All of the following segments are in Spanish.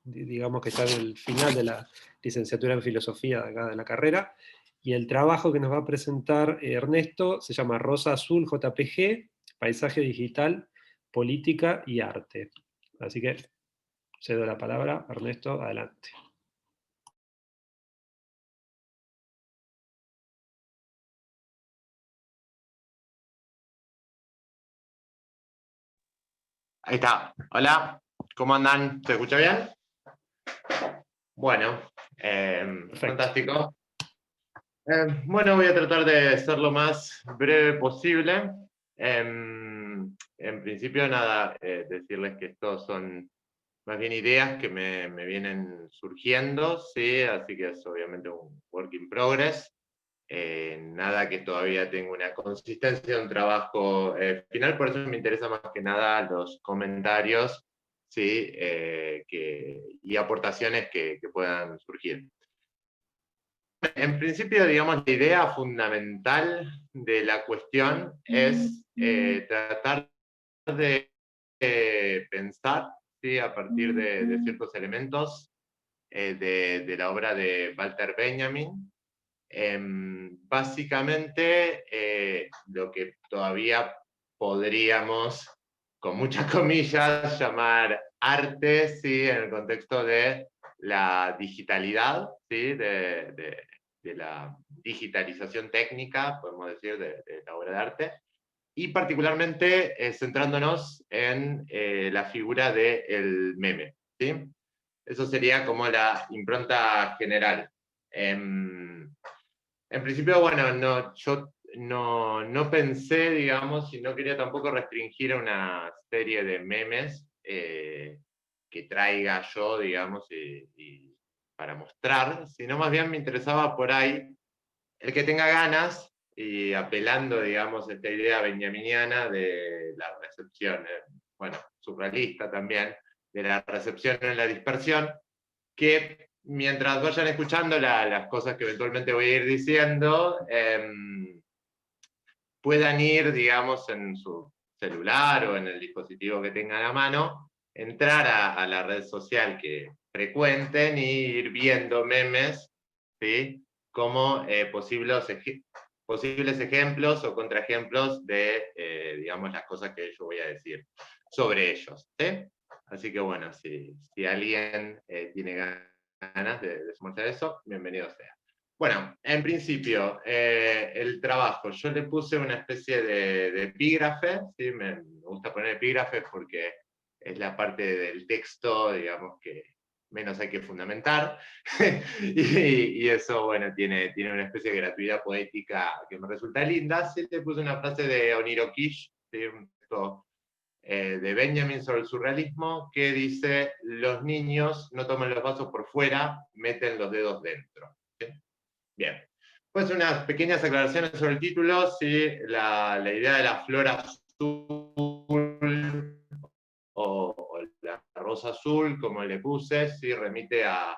digamos que está en el final de la licenciatura en filosofía de acá de la carrera, y el trabajo que nos va a presentar Ernesto se llama Rosa Azul JPG, Paisaje Digital, Política y Arte. Así que cedo la palabra, Ernesto, adelante. Ahí está. Hola, ¿cómo andan? ¿Se escucha bien? Bueno, fantástico. Bueno, voy a tratar de ser lo más breve posible. En principio, nada, decirles que estos son más bien ideas que me vienen surgiendo, ¿sí? Así que es obviamente un work in progress. Nada que todavía tenga una consistencia de un trabajo final, por eso me interesa más que nada los comentarios, ¿sí? Y aportaciones que puedan surgir. En principio, digamos, la idea fundamental de la cuestión es tratar de pensar, ¿sí? A partir de ciertos elementos de la obra de Walter Benjamin, básicamente, lo que todavía podríamos, con muchas comillas, llamar arte, ¿sí? En el contexto de la digitalidad, ¿sí? De la digitalización técnica, podemos decir, de la obra de arte, y particularmente centrándonos en la figura del meme, ¿sí? Eso sería como la impronta general. En principio, bueno, yo no pensé, digamos, y no quería tampoco restringir a una serie de memes que traiga yo, digamos, y para mostrar, sino más bien me interesaba por ahí el que tenga ganas y apelando, digamos, a esta idea benjaminiana de la recepción, bueno, surrealista también, de la recepción en la dispersión, que mientras vayan escuchando las cosas que eventualmente voy a ir diciendo, puedan ir, digamos, en su celular o en el dispositivo que tengan a mano, entrar a la red social que frecuenten y ir viendo memes, ¿sí? Como posibles ejemplos o contraejemplos de, digamos, las cosas que yo voy a decir sobre ellos, ¿sí? Así que bueno, si alguien tiene ganas de sumarse a eso, bienvenido sea. Bueno, en principio, el trabajo, yo le puse una especie de epígrafe, ¿sí? Me gusta poner epígrafes porque es la parte del texto, digamos, que menos hay que fundamentar, y eso, bueno, tiene una especie de gratuidad poética que me resulta linda. Sí, le puse una frase de Oniro Kish, ¿sí? Un texto de Benjamin sobre el surrealismo, que dice: los niños no toman los vasos por fuera, meten los dedos dentro. ¿Sí? Bien. Pues unas pequeñas aclaraciones sobre el título. ¿Sí? La idea de la flor azul o la rosa azul, como le puse, ¿sí? Remite a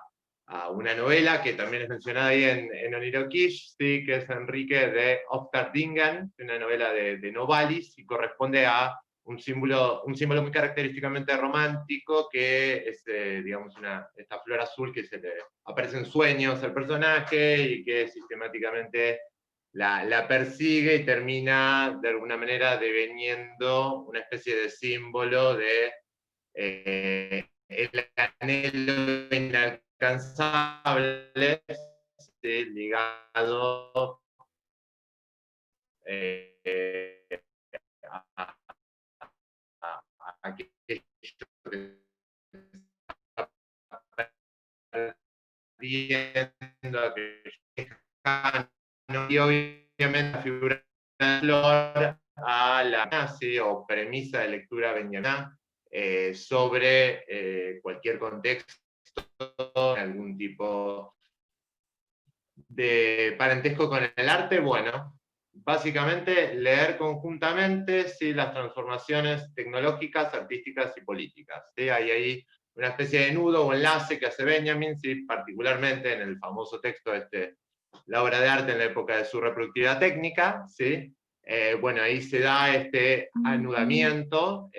una novela que también es mencionada ahí en Oniro Kish, ¿sí? Que es Enrique de Ofterdingen, una novela de Novalis, y corresponde a un símbolo muy característicamente romántico, que es, digamos, esta flor azul que se le aparece en sueños al personaje y que sistemáticamente la persigue y termina de alguna manera deveniendo una especie de símbolo de el anhelo inalcanzable, ligado a aquello que está perdiendo, aquello lejano, y obviamente la figura de la flor a la nazi o premisa de lectura benjaminiana sobre cualquier contexto, algún tipo de parentesco con el arte. Bueno, básicamente leer conjuntamente, ¿sí? Las transformaciones tecnológicas, artísticas y políticas. ¿Sí? Hay ahí una especie de nudo o enlace que hace Benjamin, ¿sí? Particularmente en el famoso texto la obra de arte en la época de su reproductividad técnica, ¿sí? Bueno, ahí se da este anudamiento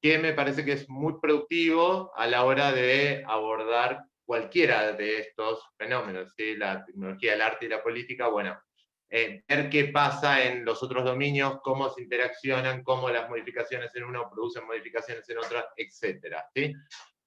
que me parece que es muy productivo a la hora de abordar cualquiera de estos fenómenos, ¿sí? La tecnología, el arte y la política, bueno, ver qué pasa en los otros dominios, cómo se interaccionan, cómo las modificaciones en uno producen modificaciones en otro, etc. ¿Sí?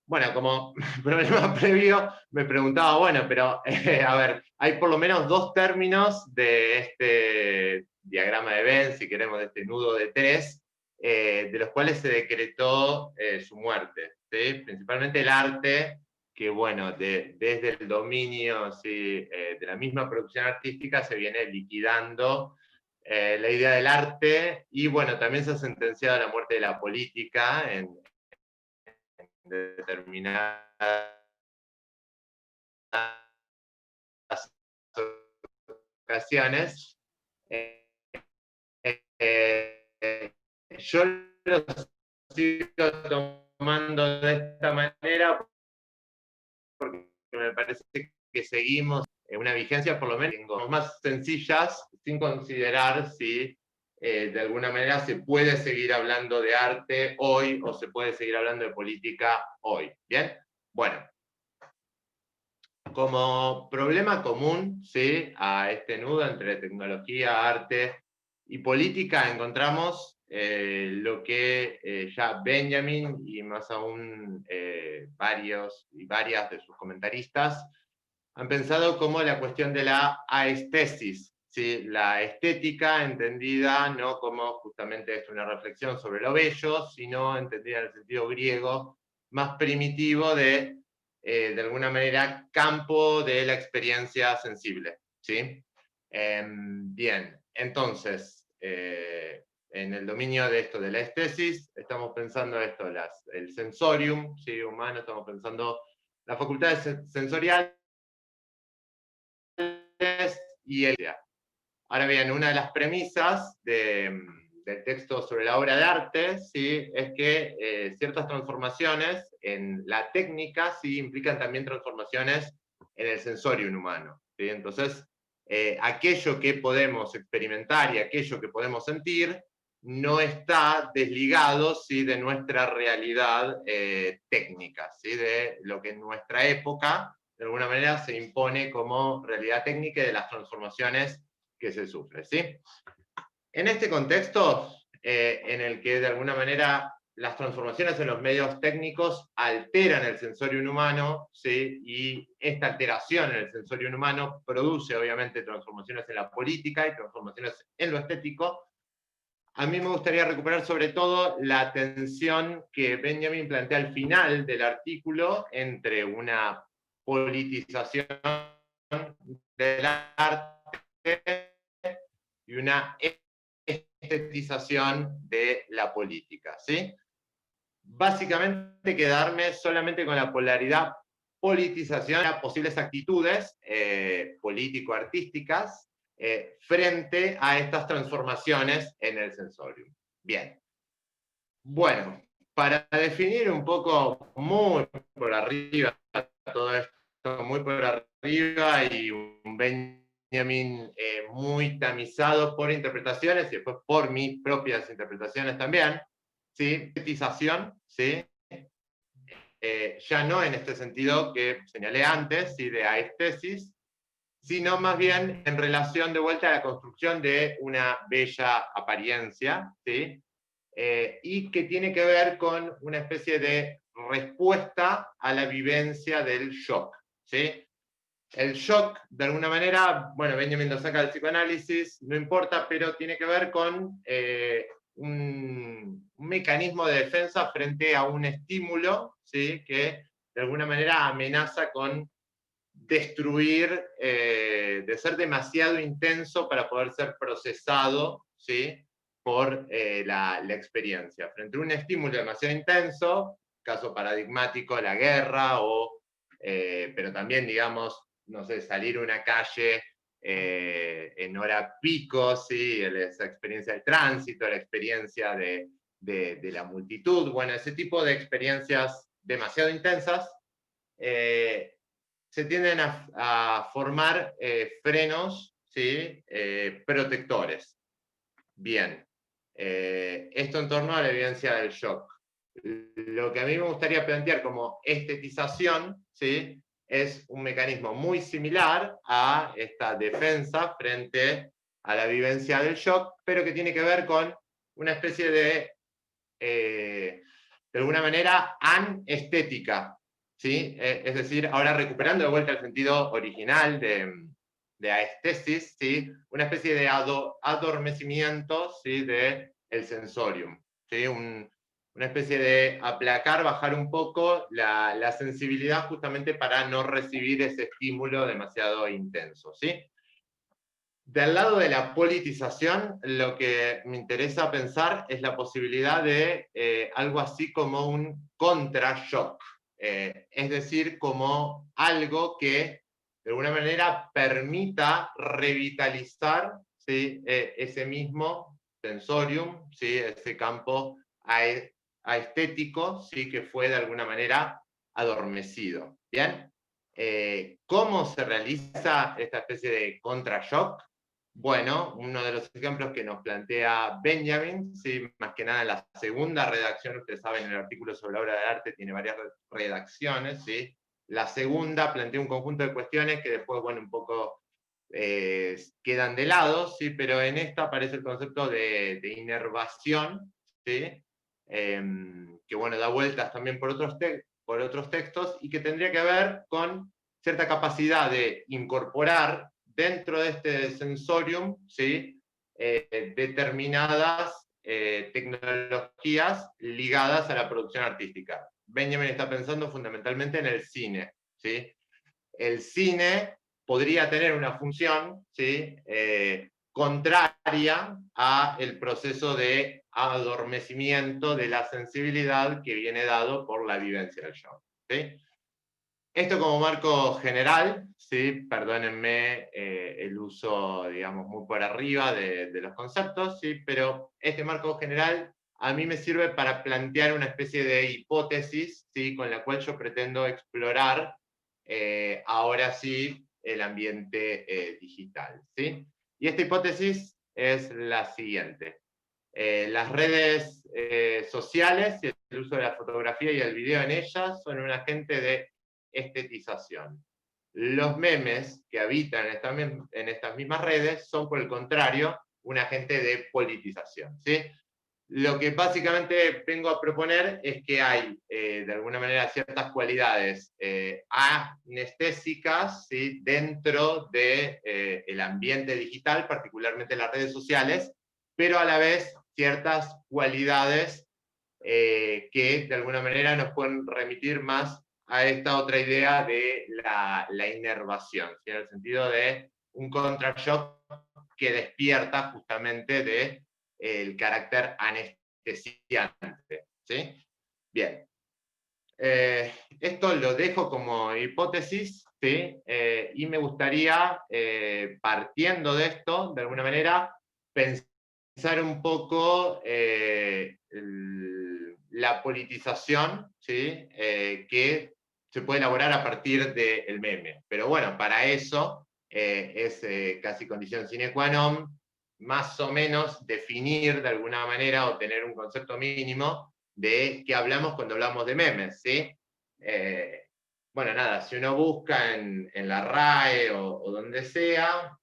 Bueno, como problema previo, me preguntaba, bueno, pero a ver, hay por lo menos dos términos de este diagrama de Venn, si queremos, de este nudo de tres, de los cuales se decretó su muerte. ¿Sí? Principalmente el arte, que bueno, desde el dominio, ¿sí? De la misma producción artística se viene liquidando la idea del arte, y bueno, también se ha sentenciado la muerte de la política en determinadas ocasiones. Eh, yo lo sigo tomando de esta manera porque me parece que seguimos en una vigencia, por lo menos más sencillas, sin considerar si de alguna manera se puede seguir hablando de arte hoy o se puede seguir hablando de política hoy. ¿Bien? Bueno, como problema común, ¿sí?, a este nudo entre tecnología, arte y política, encontramos lo que ya Benjamin y más aún varios y varias de sus comentaristas han pensado como la cuestión de la aestesis, ¿sí? La estética entendida no como justamente es una reflexión sobre lo bello, sino entendida en el sentido griego más primitivo de alguna manera, campo de la experiencia sensible. ¿Sí? Bien, entonces, en el dominio de esto de la estesis, estamos pensando esto, el sensorium, ¿sí?, humano, estamos pensando las facultades sensoriales y el... Ahora bien, una de las premisas del texto sobre la obra de arte, ¿sí?, es que ciertas transformaciones en la técnica, ¿sí?, implican también transformaciones en el sensorium humano. ¿Sí? Entonces, aquello que podemos experimentar y aquello que podemos sentir no está desligado, ¿sí?, de nuestra realidad técnica, ¿sí?, de lo que en nuestra época, de alguna manera, se impone como realidad técnica y de las transformaciones que se sufre. ¿Sí? En este contexto, en el que de alguna manera las transformaciones en los medios técnicos alteran el sensorium humano, ¿sí?, y esta alteración en el sensorium humano produce obviamente transformaciones en la política y transformaciones en lo estético, a mí me gustaría recuperar sobre todo la tensión que Benjamin plantea al final del artículo entre una politización del arte y una estetización de la política. ¿Sí? Básicamente quedarme solamente con la polaridad politización a posibles actitudes político-artísticas frente a estas transformaciones en el sensorium. Bien. Bueno, para definir un poco muy por arriba todo esto, muy por arriba, y un Benjamin muy tamizado por interpretaciones y después por mis propias interpretaciones también, ¿sí? Estetización, ¿sí? Ya no en este sentido que señalé antes, ¿sí?, de aestesis, sino más bien en relación de vuelta a la construcción de una bella apariencia, ¿sí? Y que tiene que ver con una especie de respuesta a la vivencia del shock. ¿Sí? El shock, de alguna manera, bueno, Benjamin lo saca del psicoanálisis, no importa, pero tiene que ver con un mecanismo de defensa frente a un estímulo, ¿sí?, que de alguna manera amenaza con destruir, de ser demasiado intenso para poder ser procesado, ¿sí?, por la experiencia. Frente a un estímulo demasiado intenso, caso paradigmático, la guerra, pero también, digamos, no sé, salir a una calle en hora pico, ¿sí?, esa experiencia del tránsito, la experiencia de la multitud, bueno, ese tipo de experiencias demasiado intensas, se tienden a formar frenos, ¿sí?, protectores. Bien. Esto en torno a la evidencia del shock. Lo que a mí me gustaría plantear como estetización, ¿sí?, es un mecanismo muy similar a esta defensa frente a la vivencia del shock, pero que tiene que ver con una especie de alguna manera, anestética, ¿sí? Es decir, ahora recuperando de vuelta el sentido original de aestesis, ¿sí?, una especie de adormecimiento, ¿sí?, del sensorium, ¿sí?, una especie de aplacar, bajar un poco la sensibilidad justamente para no recibir ese estímulo demasiado intenso, ¿sí? Del lado de la politización, lo que me interesa pensar es la posibilidad de algo así como un contra-shock, es decir, como algo que de alguna manera permita revitalizar, ¿sí?, ese mismo sensorium, ¿sí?, ese campo aestético, ¿sí?, que fue de alguna manera adormecido. ¿Bien? ¿Cómo se realiza esta especie de contra-shock? Bueno, uno de los ejemplos que nos plantea Benjamin, ¿sí?, más que nada en la segunda redacción, ustedes saben, el artículo sobre la obra de arte tiene varias redacciones, ¿sí? La segunda plantea un conjunto de cuestiones que después, bueno, un poco quedan de lado, ¿sí?, pero en esta aparece el concepto de inervación, ¿sí?, que, bueno, da vueltas también por otros textos, y que tendría que ver con cierta capacidad de incorporar dentro de este sensorium, ¿sí?, determinadas tecnologías ligadas a la producción artística. Benjamin está pensando fundamentalmente en el cine, ¿sí? El cine podría tener una función, ¿sí?, contraria al proceso de adormecimiento de la sensibilidad que viene dado por la vivencia del shock, ¿sí? Esto como marco general, ¿sí? Perdónenme el uso, digamos, muy por arriba de los conceptos, ¿sí?, pero este marco general a mí me sirve para plantear una especie de hipótesis, ¿sí?, con la cual yo pretendo explorar ahora sí el ambiente digital, ¿sí? Y esta hipótesis es la siguiente. Las redes sociales y el uso de la fotografía y el video en ellas son un agente de estetización. Los memes que habitan en estas mismas redes son, por el contrario, un agente de politización, ¿sí? Lo que básicamente vengo a proponer es que hay, de alguna manera, ciertas cualidades anestésicas, ¿sí?, dentro del ambiente digital, particularmente las redes sociales, pero a la vez ciertas cualidades que de alguna manera nos pueden remitir más a esta otra idea de la inervación, ¿sí?, en el sentido de un contrashock que despierta justamente del carácter anestesiante, ¿sí? Bien. Esto lo dejo como hipótesis, ¿sí? Y me gustaría, partiendo de esto, de alguna manera, pensar un poco la politización, ¿sí?, que se puede elaborar a partir del meme. Pero bueno, para eso es casi condición sine qua non, más o menos definir de alguna manera o tener un concepto mínimo de qué hablamos cuando hablamos de memes, ¿sí? Bueno, nada, si uno busca en la RAE o donde sea,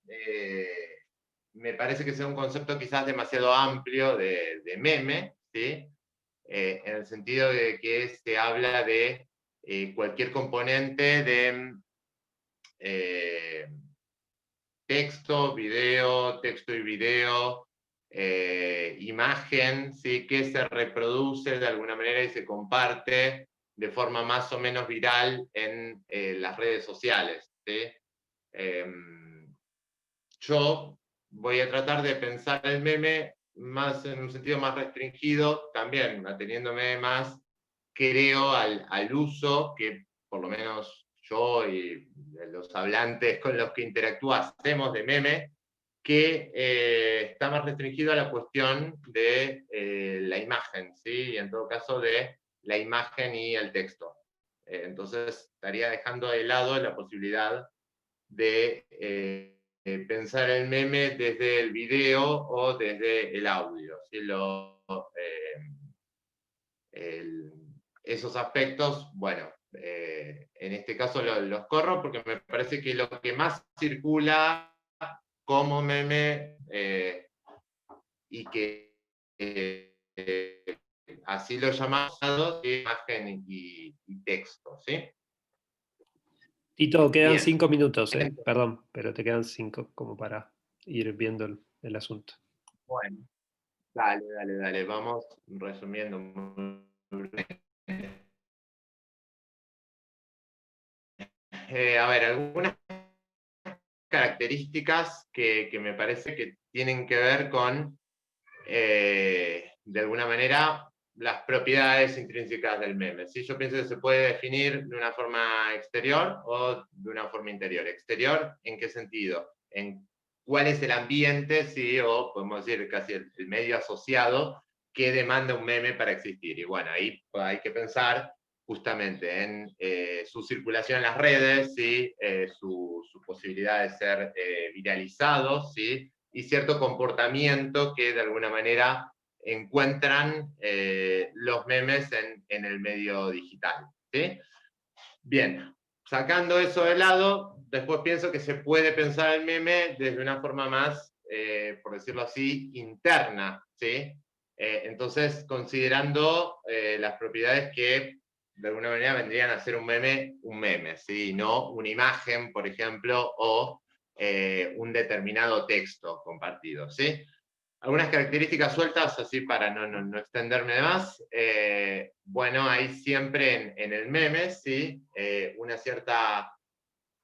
me parece que sea un concepto quizás demasiado amplio de meme, ¿sí? En el sentido de que se habla de cualquier componente de texto y video, imagen, ¿sí?, que se reproduce de alguna manera y se comparte de forma más o menos viral en las redes sociales, ¿sí? Yo voy a tratar de pensar el meme más en un sentido más restringido, también ateniéndome más, creo, al uso que por lo menos yo y los hablantes con los que interactúo hacemos de meme, que está más restringido a la cuestión de la imagen, ¿sí? Y en todo caso de la imagen y el texto. Entonces estaría dejando de lado la posibilidad de pensar el meme desde el video o desde el audio, ¿sí? esos aspectos, bueno, en este caso los corro porque me parece que lo que más circula como meme y que así lo llamamos, imagen y texto, ¿sí? Tito, quedan Bien. 5 minutos, perdón, pero te quedan 5 como para ir viendo el asunto. Bueno, dale, vamos resumiendo muy breve. A ver, algunas características que me parece que tienen que ver con, de alguna manera, las propiedades intrínsecas del meme. ¿Sí? Yo pienso que se puede definir de una forma exterior o de una forma interior. Exterior, ¿en qué sentido? En cuál es el ambiente, ¿sí? O podemos decir casi el medio asociado que demanda un meme para existir. Y bueno, ahí hay que pensar justamente en su circulación en las redes, ¿sí? Su posibilidad de ser viralizados, ¿sí? Y cierto comportamiento que de alguna manera encuentran los memes en el medio digital. ¿Sí? Bien, sacando eso de lado, después pienso que se puede pensar el meme desde una forma más, por decirlo así, interna. ¿Sí? Entonces, considerando las propiedades que de alguna manera vendrían a ser un meme, ¿sí? No una imagen, por ejemplo, o un determinado texto compartido. ¿Sí? Algunas características sueltas, así para no extenderme de más. Bueno, hay siempre en el meme, ¿sí? Una cierta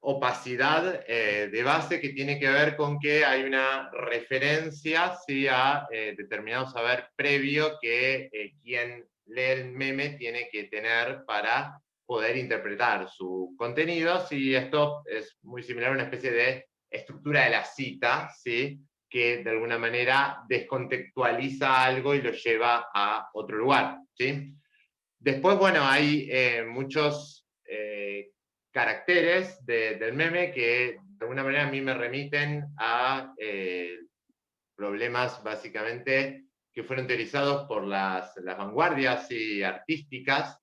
opacidad de base que tiene que ver con que hay una referencia, ¿sí? A determinado saber previo que quien lee el meme tiene que tener para poder interpretar su contenido. ¿Sí? Esto es muy similar a una especie de estructura de la cita, ¿sí? Que de alguna manera descontextualiza algo y lo lleva a otro lugar. ¿Sí? Después, bueno, hay muchos caracteres del meme que de alguna manera a mí me remiten a problemas básicamente que fueron teorizados por las vanguardias y artísticas.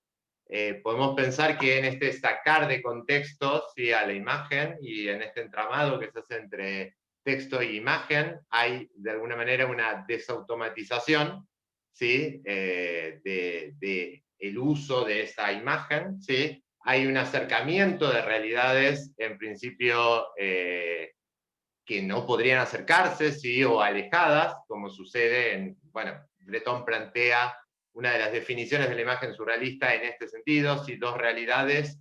Podemos pensar que en este sacar de contexto, ¿sí? A la imagen y en este entramado que se hace entre texto e imagen, hay de alguna manera una desautomatización, ¿sí? De el uso de esa imagen. ¿Sí? Hay un acercamiento de realidades en principio que no podrían acercarse, ¿sí? O alejadas, como sucede en, bueno, Breton plantea una de las definiciones de la imagen surrealista en este sentido, ¿sí? Dos realidades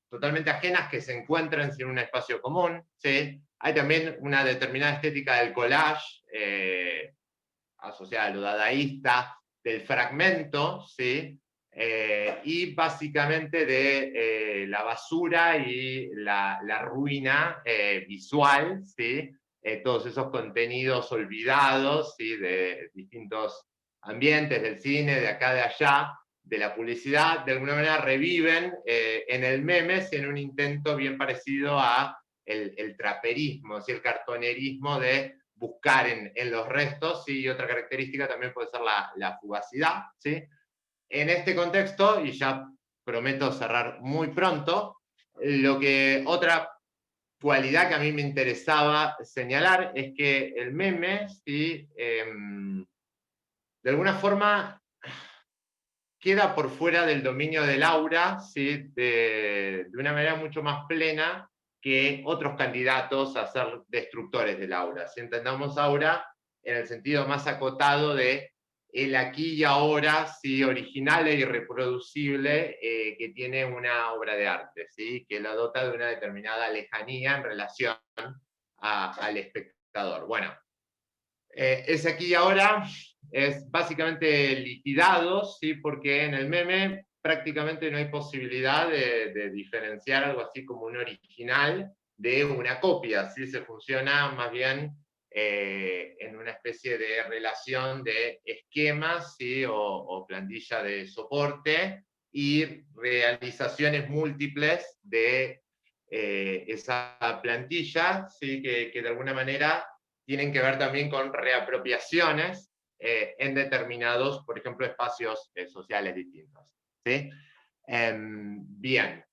totalmente ajenas que se encuentran sin un espacio común. ¿Sí? Hay también una determinada estética del collage, asociada a lo dadaísta, del fragmento, ¿sí? Y básicamente de la basura y la ruina visual, ¿sí? Todos esos contenidos olvidados, ¿sí? De distintos ambientes, del cine, de acá, de allá, de la publicidad, de alguna manera reviven en el meme, en un intento bien parecido a el traperismo, ¿sí? El cartonerismo de buscar en los restos, ¿sí? Y otra característica también puede ser la fugacidad. ¿Sí? En este contexto, y ya prometo cerrar muy pronto, otra cualidad que a mí me interesaba señalar es que el meme, ¿sí? De alguna forma queda por fuera del dominio del aura, ¿sí? De una manera mucho más plena que otros candidatos a ser destructores del aura. Si entendamos aura en el sentido más acotado de el aquí y ahora, ¿sí? Original e irreproducible que tiene una obra de arte, ¿sí? Que la dota de una determinada lejanía en relación al espectador. Bueno, ese aquí y ahora es básicamente liquidado, ¿sí? Porque en el meme prácticamente no hay posibilidad de diferenciar algo así como un original de una copia, ¿sí? Se funciona más bien en una especie de relación de esquemas, ¿sí? O plantilla de soporte y realizaciones múltiples de esa plantilla, ¿sí? Que de alguna manera tienen que ver también con reapropiaciones en determinados, por ejemplo, espacios sociales distintos. ¿Sí? Bien.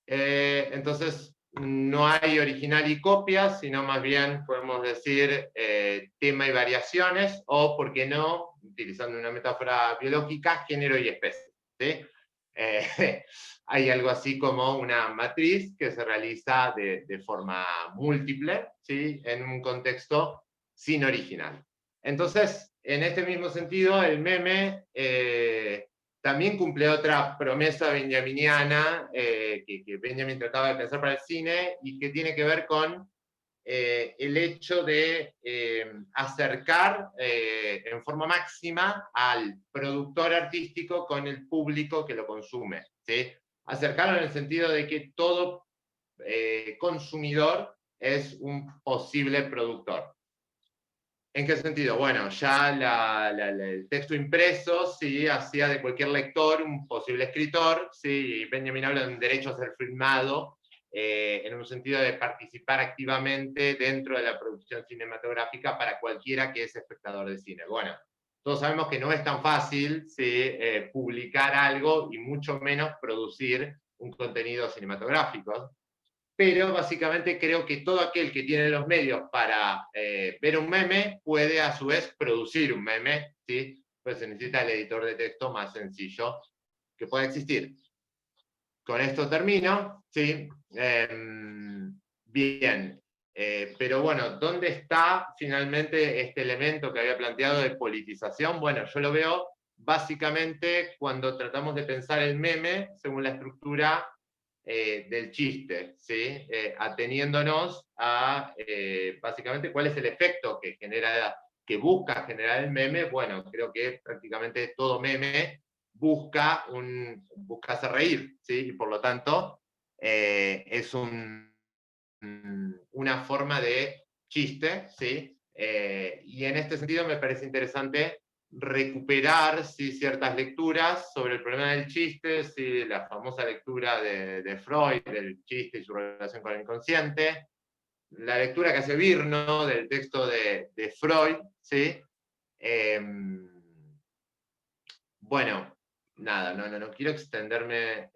Entonces, no hay original y copia, sino más bien podemos decir tema y variaciones, o, por qué no, utilizando una metáfora biológica, género y especie. ¿Sí? Hay algo así como una matriz que se realiza de forma múltiple, ¿sí? En un contexto sin original. Entonces, en este mismo sentido, el meme también cumple otra promesa benjaminiana que Benjamin trataba de pensar para el cine, y que tiene que ver con el hecho de acercar en forma máxima al productor artístico con el público que lo consume. ¿Sí? Acercarlo en el sentido de que todo consumidor es un posible productor. ¿En qué sentido? Bueno, ya el texto impreso, sí, hacía de cualquier lector un posible escritor, sí, y Benjamin habla de un derecho a ser filmado, en un sentido de participar activamente dentro de la producción cinematográfica para cualquiera que es espectador de cine. Bueno, todos sabemos que no es tan fácil, sí, publicar algo, y mucho menos producir un contenido cinematográfico. Pero básicamente creo que todo aquel que tiene los medios para ver un meme puede a su vez producir un meme, ¿sí? Pues se necesita el editor de texto más sencillo que pueda existir. Con esto termino, ¿sí? Bien, pero bueno, ¿dónde está finalmente este elemento que había planteado de politización? Bueno, yo lo veo básicamente cuando tratamos de pensar el meme según la estructura del chiste, ¿sí? Ateniéndonos a básicamente cuál es el efecto que genera, que busca generar el meme. Bueno, creo que prácticamente todo meme busca hacer reír, ¿sí? Y por lo tanto es una forma de chiste, ¿sí? Y en este sentido me parece interesante recuperar, ¿sí?, ciertas lecturas sobre el problema del chiste, ¿sí?, la famosa lectura de Freud, del chiste y su relación con el inconsciente, la lectura que hace Virno del texto de Freud, ¿sí? Bueno, nada, no quiero extenderme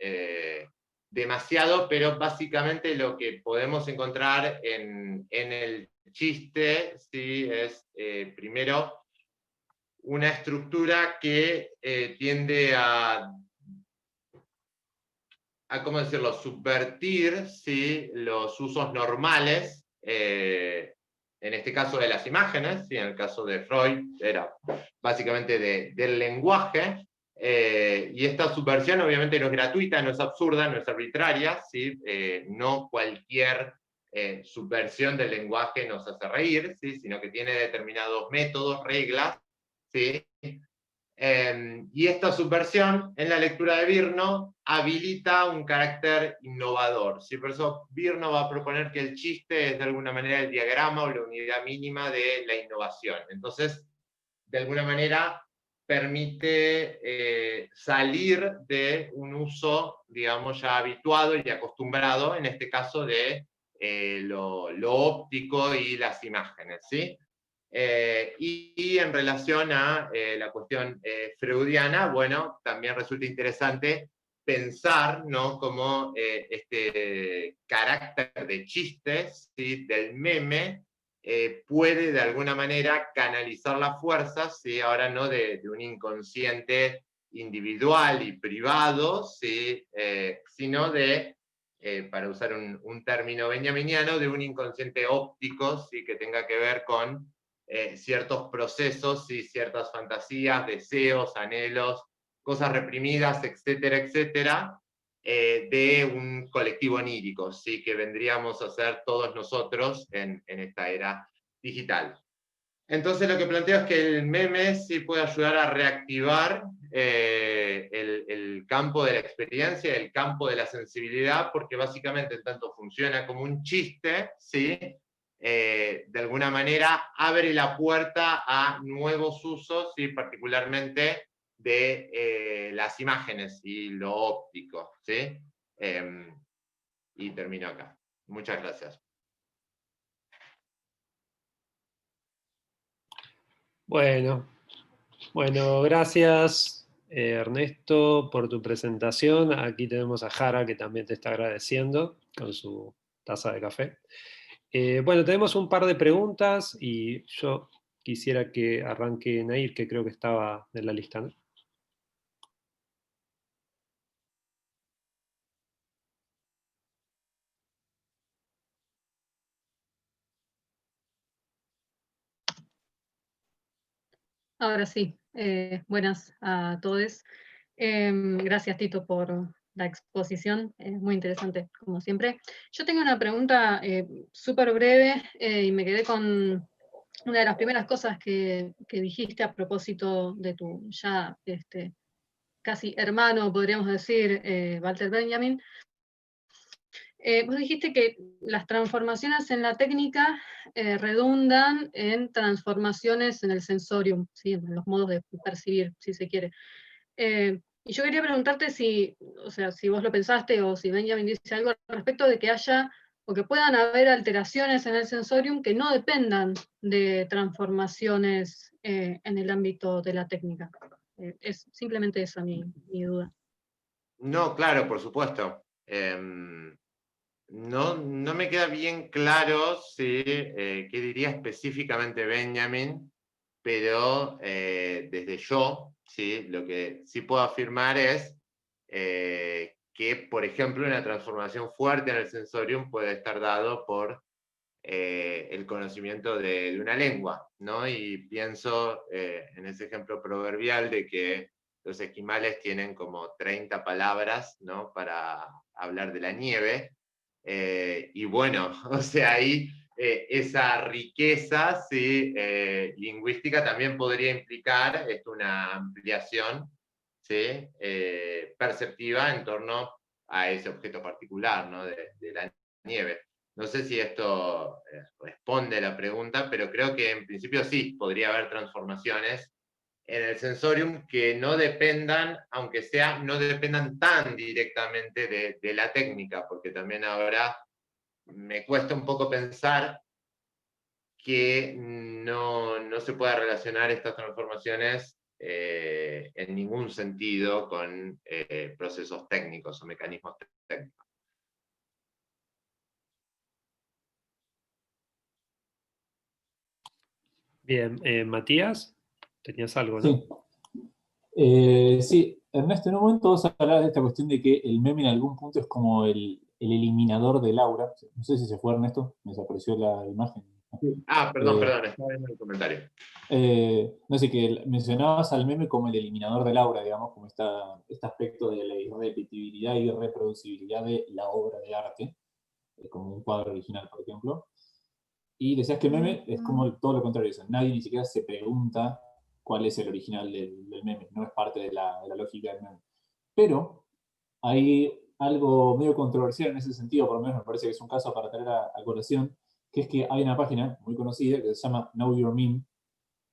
demasiado, pero básicamente lo que podemos encontrar en el chiste, ¿sí?, es primero una estructura que tiende a, ¿cómo decirlo?, subvertir, ¿sí?, los usos normales, en este caso de las imágenes, ¿sí?, en el caso de Freud era básicamente del lenguaje, y esta subversión obviamente no es gratuita, no es absurda, no es arbitraria, ¿sí? No cualquier subversión del lenguaje nos hace reír, ¿sí?, sino que tiene determinados métodos, reglas, ¿sí? Y esta subversión en la lectura de Virno habilita un carácter innovador, ¿sí? Por eso Virno va a proponer que el chiste es de alguna manera el diagrama o la unidad mínima de la innovación. Entonces, de alguna manera permite salir de un uso, digamos, ya habituado y acostumbrado, en este caso de lo óptico y las imágenes, ¿sí? Y en relación a la cuestión freudiana, bueno, también resulta interesante pensar, ¿no?, cómo este carácter de chistes, ¿sí?, del meme puede de alguna manera canalizar las fuerzas, ¿sí?, ahora no de un inconsciente individual y privado, ¿sí?, sino de, para usar un término benjaminiano, de un inconsciente óptico, ¿sí?, que tenga que ver con ciertos procesos y ciertas fantasías, deseos, anhelos, cosas reprimidas, etcétera, etcétera, de un colectivo onírico, ¿sí?, que vendríamos a ser todos nosotros en esta era digital. Entonces lo que planteo es que el meme sí puede ayudar a reactivar el campo de la experiencia, el campo de la sensibilidad, porque básicamente en tanto funciona como un chiste, ¿sí?, de alguna manera abre la puerta a nuevos usos, ¿sí?, particularmente de las imágenes y lo óptico, ¿sí? Y termino acá. Muchas gracias. Bueno, gracias Ernesto, por tu presentación. Aquí tenemos a Jara, que también te está agradeciendo con su taza de café. Bueno, tenemos un par de preguntas y yo quisiera que arranque Nair, que creo que estaba en la lista, ¿no? Ahora sí, buenas a todos. Gracias, Tito, por la exposición, muy interesante, como siempre. Yo tengo una pregunta súper breve y me quedé con una de las primeras cosas que dijiste a propósito de tu ya casi hermano, podríamos decir, Walter Benjamin. Vos dijiste que las transformaciones en la técnica redundan en transformaciones en el sensorium, ¿sí? En los modos de percibir, si se quiere. Y yo quería preguntarte si, o sea, si vos lo pensaste o si Benjamin dice algo al respecto de que haya o que puedan haber alteraciones en el sensorium que no dependan de transformaciones en el ámbito de la técnica. Es simplemente esa mi duda. No, claro, por supuesto. No me queda bien claro qué diría específicamente Benjamin, pero desde yo, ¿sí? Lo que sí puedo afirmar es que, por ejemplo, una transformación fuerte en el sensorium puede estar dado por el conocimiento de una lengua, ¿no? Y pienso en ese ejemplo proverbial de que los esquimales tienen como 30 palabras, ¿no? Para hablar de la nieve. Y bueno, o sea, ahí esa riqueza, ¿sí? Lingüística también podría implicar una ampliación, ¿sí? Perceptiva en torno a ese objeto particular, ¿no? de la nieve. No sé si esto responde a la pregunta, pero creo que en principio sí, podría haber transformaciones en el sensorium que no dependan, aunque sea, no dependan tan directamente de la técnica, porque también ahora me cuesta un poco pensar que no se pueda relacionar estas transformaciones en ningún sentido con procesos técnicos o mecanismos técnicos. Bien, Matías, tenías algo, ¿no? Sí. Sí, Ernesto, en un momento vos hablabas de esta cuestión de que el meme en algún punto es como el eliminador del aura. No sé si se fue Ernesto, me desapareció la imagen. Perdón, Eh, estaba viendo el comentario. no sé, que mencionabas al meme como el eliminador del aura, digamos, como este aspecto de la irrepetibilidad y reproducibilidad de la obra de arte, como un cuadro original, por ejemplo. Y decías que el meme es como todo lo contrario, o sea, nadie ni siquiera se pregunta cuál es el original del meme, no es parte de la lógica del meme. Pero hay algo medio controversial en ese sentido, por lo menos me parece que es un caso para traer a colación, que es que hay una página muy conocida que se llama Know Your Meme,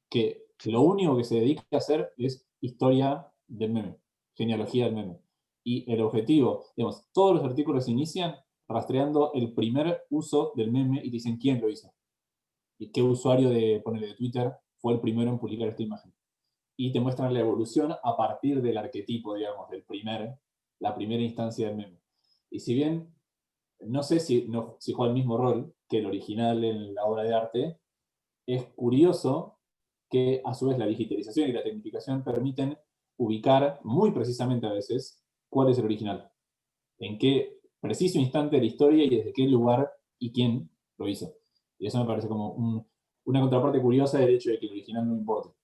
que lo único que se dedica a hacer es historia del meme, genealogía del meme. Y el objetivo, digamos, todos los artículos se inician rastreando el primer uso del meme y dicen quién lo hizo. Y qué usuario de Twitter fue el primero en publicar esta imagen. Y te muestran la evolución a partir del arquetipo, digamos, la primera instancia del meme. Y si bien no sé si juega el mismo rol que el original en la obra de arte, es curioso que a su vez la digitalización y la tecnificación permiten ubicar muy precisamente a veces cuál es el original, en qué preciso instante de la historia y desde qué lugar y quién lo hizo. Y eso me parece como una contraparte curiosa del hecho de que el original no importa.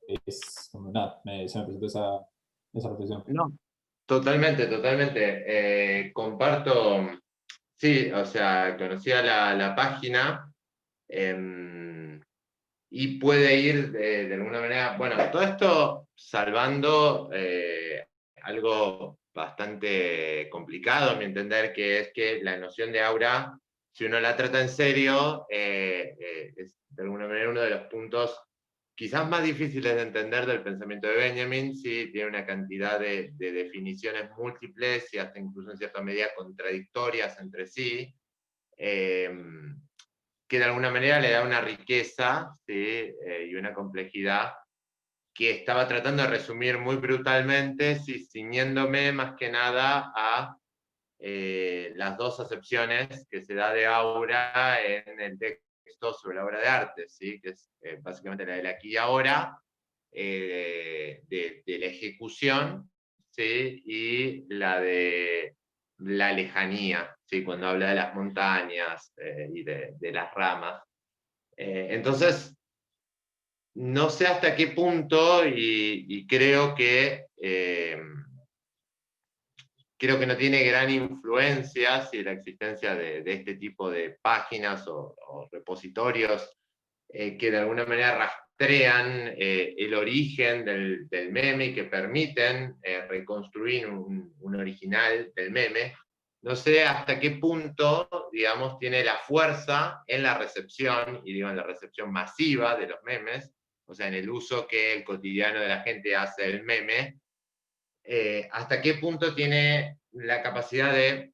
Es como nada, se me presentó esa reflexión. No, totalmente. Comparto, sí, o sea, conocía la página y puede ir de alguna manera, bueno, todo esto salvando algo bastante complicado, a mi entender, que es que la noción de aura, si uno la trata en serio, es de alguna manera uno de los puntos quizás más difíciles de entender del pensamiento de Benjamin. Sí, tiene una cantidad de definiciones múltiples y hasta incluso en cierta medida contradictorias entre sí, que de alguna manera le da una riqueza, ¿sí? Y una complejidad que estaba tratando de resumir muy brutalmente, ciñéndome más que nada a las dos acepciones que se da de aura en el texto sobre la obra de arte, ¿sí? Que es básicamente la del aquí y ahora, de la ejecución, ¿sí? Y la de la lejanía, ¿sí? Cuando habla de las montañas y de las ramas. Entonces, no sé hasta qué punto, y creo que no tiene gran influencia si la existencia de este tipo de páginas o repositorios que de alguna manera rastrean el origen del meme y que permiten reconstruir un original del meme. No sé hasta qué punto, digamos, tiene la fuerza en la recepción, y digo en la recepción masiva de los memes, o sea, en el uso que el cotidiano de la gente hace del meme, hasta qué punto tiene la capacidad de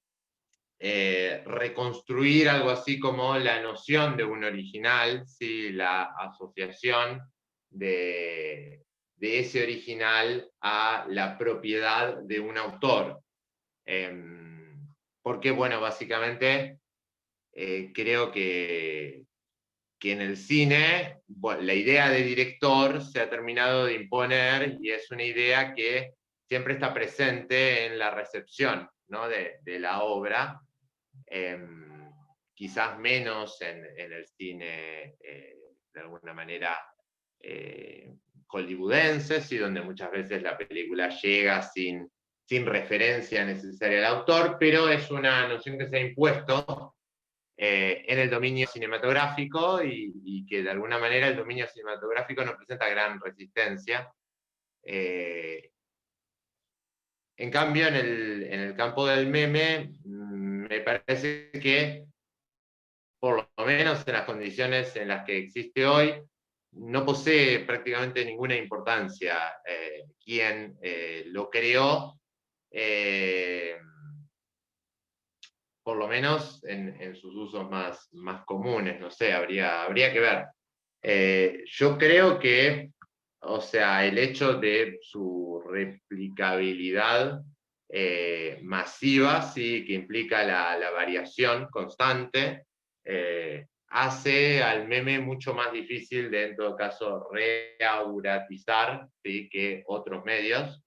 reconstruir algo así como la noción de un original, ¿sí? La asociación de ese original a la propiedad de un autor. Porque, bueno, básicamente creo que en el cine, bueno, la idea de director se ha terminado de imponer y es una idea que siempre está presente en la recepción, ¿no? de la obra, quizás menos en el cine de alguna manera hollywoodense, ¿sí? Donde muchas veces la película llega sin referencia necesaria al autor, pero es una noción que se ha impuesto en el dominio cinematográfico y que de alguna manera el dominio cinematográfico no presenta gran resistencia. En cambio, en el campo del meme, me parece que, por lo menos en las condiciones en las que existe hoy, no posee prácticamente ninguna importancia quién lo creó, por lo menos en sus usos más comunes, no sé, habría que ver. Yo creo que, o sea, el hecho de su replicabilidad masiva, sí, que implica la variación constante, hace al meme mucho más difícil de, en todo caso, reauratizar, ¿sí? Que otros medios.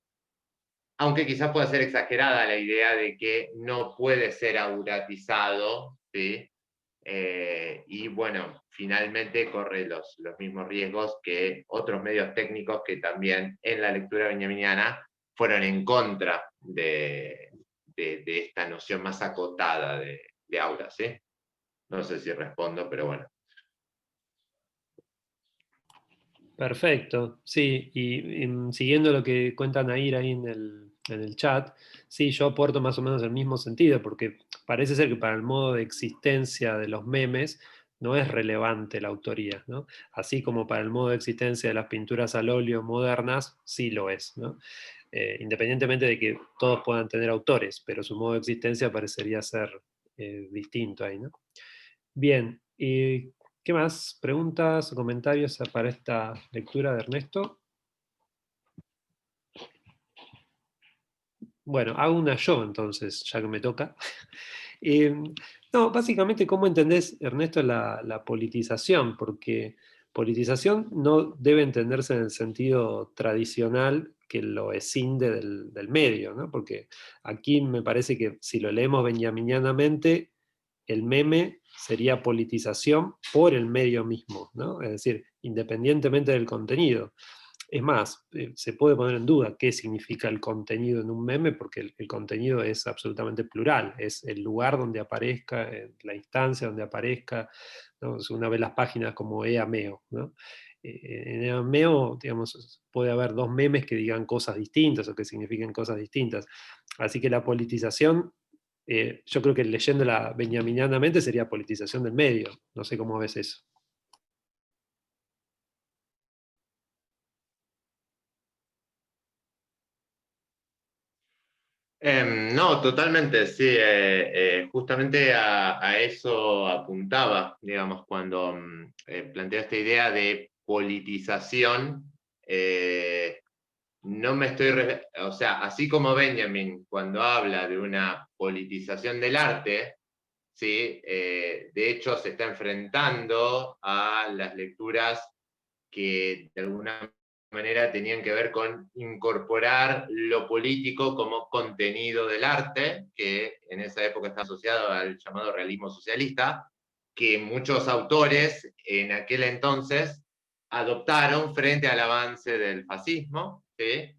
Aunque quizás pueda ser exagerada la idea de que no puede ser auratizado, ¿sí? Y bueno, finalmente corre los mismos riesgos que otros medios técnicos que también en la lectura benjaminiana fueron en contra de esta noción más acotada de aura, ¿sí? No sé si respondo, pero bueno. Perfecto, sí, y siguiendo lo que cuenta Nair ahí en el chat, sí, yo aporto más o menos el mismo sentido, porque parece ser que para el modo de existencia de los memes no es relevante la autoría, ¿no? Así como para el modo de existencia de las pinturas al óleo modernas, sí lo es, ¿no? Independientemente de que todos puedan tener autores, pero su modo de existencia parecería ser distinto ahí, ¿no? Bien, ¿qué más? ¿Preguntas o comentarios para esta lectura de Ernesto? Bueno, hago una yo entonces, ya que me toca. No, básicamente, ¿cómo entendés, Ernesto, la politización? Porque politización no debe entenderse en el sentido tradicional que lo escinde del medio, ¿no? Porque aquí me parece que si lo leemos benjaminianamente, el meme sería politización por el medio mismo, ¿no? Es decir, independientemente del contenido. Es más, se puede poner en duda qué significa el contenido en un meme, porque el contenido es absolutamente plural, es el lugar donde aparezca, la instancia donde aparezca, ¿no? Si uno ve las páginas como EAMEO, ¿no? En EAMEO, digamos, puede haber dos memes que digan cosas distintas o que signifiquen cosas distintas. Así que la politización, yo creo que leyéndola benjaminianamente sería politización del medio. No sé cómo ves eso. No, totalmente, sí. Justamente a eso apuntaba, digamos, cuando planteé esta idea de politización no me estoy, o sea, así como Benjamin cuando habla de una politización del arte, ¿sí? De hecho se está enfrentando a las lecturas que de alguna manera tenían que ver con incorporar lo político como contenido del arte, que en esa época está asociado al llamado realismo socialista, que muchos autores en aquel entonces adoptaron frente al avance del fascismo, ¿sí?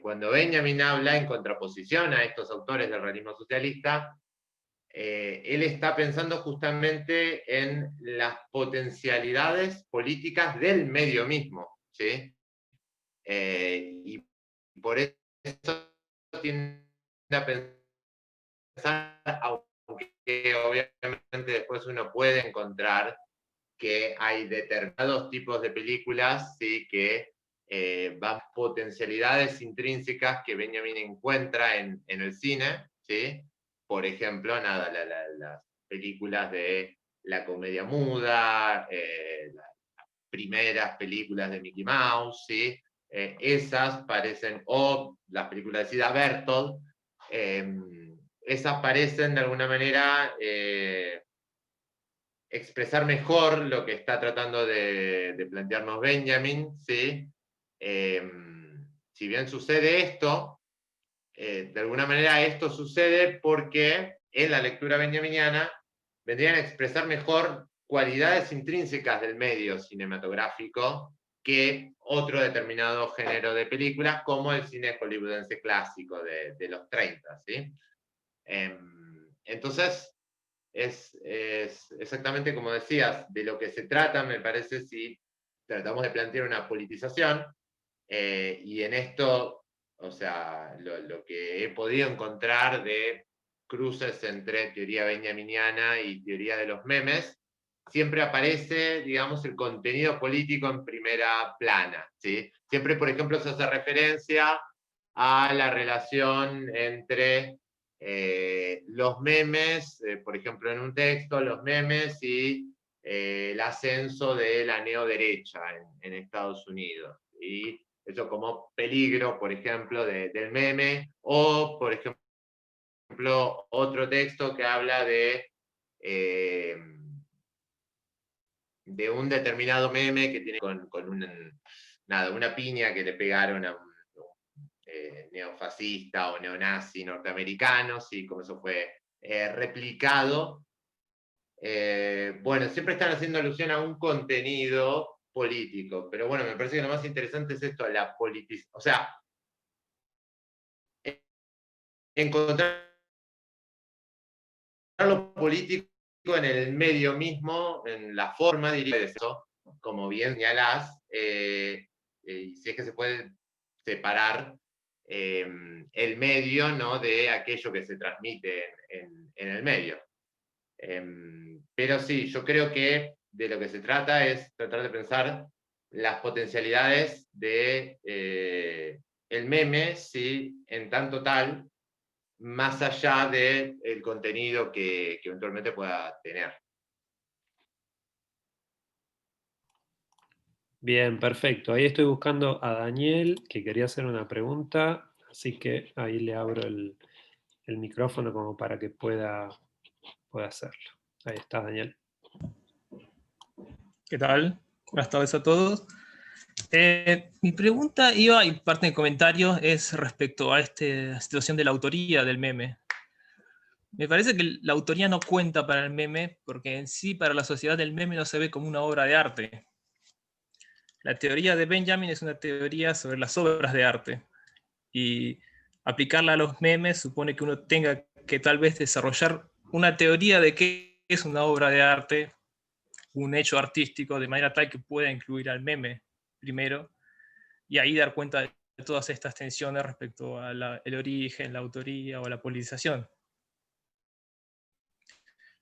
Cuando Benjamin habla en contraposición a estos autores del realismo socialista, él está pensando justamente en las potencialidades políticas del medio mismo, ¿sí? Y por eso tiende a pensar, aunque obviamente después uno puede encontrar que hay determinados tipos de películas, ¿sí? Que van potencialidades intrínsecas que Benjamin encuentra en el cine, ¿sí? Por ejemplo, nada, las películas de la comedia muda, las primeras películas de Mickey Mouse, ¿sí? Esas parecen, o las películas de Sida Berthold, esas parecen de alguna manera expresar mejor lo que está tratando de plantearnos Benjamin, ¿sí? Si bien sucede esto, de alguna manera esto sucede porque en la lectura benjaminiana vendrían a expresar mejor cualidades intrínsecas del medio cinematográfico que otro determinado género de películas, como el cine hollywoodense clásico de los 30, ¿sí? Entonces, es exactamente como decías, de lo que se trata, me parece, si tratamos de plantear una politización, y en esto, o sea, lo que he podido encontrar de cruces entre teoría benjaminiana y teoría de los memes, siempre aparece, digamos, el contenido político en primera plana, ¿sí? Siempre, por ejemplo, se hace referencia a la relación entre los memes, por ejemplo, en un texto, los memes y el ascenso de la neoderecha en Estados Unidos. Y eso como peligro, por ejemplo, del meme, o, por ejemplo, otro texto que habla de un determinado meme que tiene con una piña que le pegaron a un neofascista o neonazi norteamericano, ¿sí? Como eso fue replicado. Bueno, siempre están haciendo alusión a un contenido político, pero bueno, me parece que lo más interesante es esto, la politización, o sea, encontrar lo político en el medio mismo, en la forma, diría eso, como bien señalás, y si es que se puede separar el medio, ¿no? De aquello que se transmite en el medio. Pero sí, yo creo que de lo que se trata es tratar de pensar las potencialidades de el meme, ¿sí? En tanto tal, más allá del contenido que eventualmente pueda tener. Bien, perfecto. Ahí estoy buscando a Daniel, que quería hacer una pregunta, así que ahí le abro el micrófono como para que pueda hacerlo. Ahí está, Daniel. ¿Qué tal? Buenas tardes a todos. Mi pregunta iba, y parte del comentario, es respecto a esta situación de la autoría del meme. Me parece que la autoría no cuenta para el meme, porque en sí para la sociedad el meme no se ve como una obra de arte. La teoría de Benjamin es una teoría sobre las obras de arte, y aplicarla a los memes supone que uno tenga que tal vez desarrollar una teoría de qué es una obra de arte, un hecho artístico, de manera tal que pueda incluir al meme primero, y ahí dar cuenta de todas estas tensiones respecto al origen, la autoría o la politización.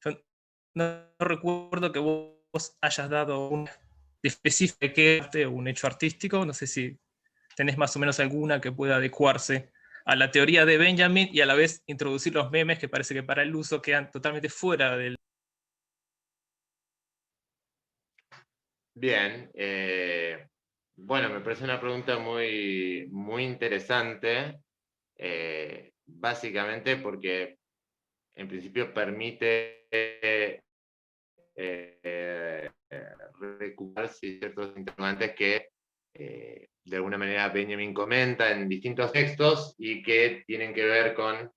Yo no recuerdo que vos hayas dado una específica de qué arte o un hecho artístico, no sé si tenés más o menos alguna que pueda adecuarse a la teoría de Benjamin y a la vez introducir los memes que parece que para el uso quedan totalmente fuera del... Bien, Bueno, me parece una pregunta muy, muy interesante, básicamente porque en principio permite recuperar ciertos interrogantes que de alguna manera Benjamin comenta en distintos textos y que tienen que ver con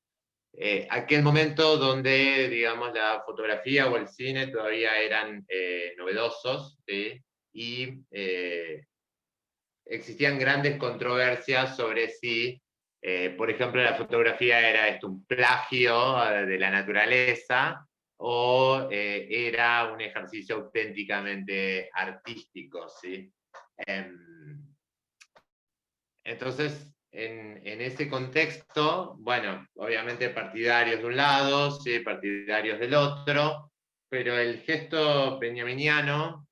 aquel momento donde, digamos, la fotografía o el cine todavía eran novedosos, ¿sí? Y existían grandes controversias sobre si, por ejemplo, la fotografía era un plagio de la naturaleza o era un ejercicio auténticamente artístico, ¿sí? Entonces, en ese contexto, bueno, obviamente partidarios de un lado, sí, partidarios del otro, pero el gesto benjaminiano,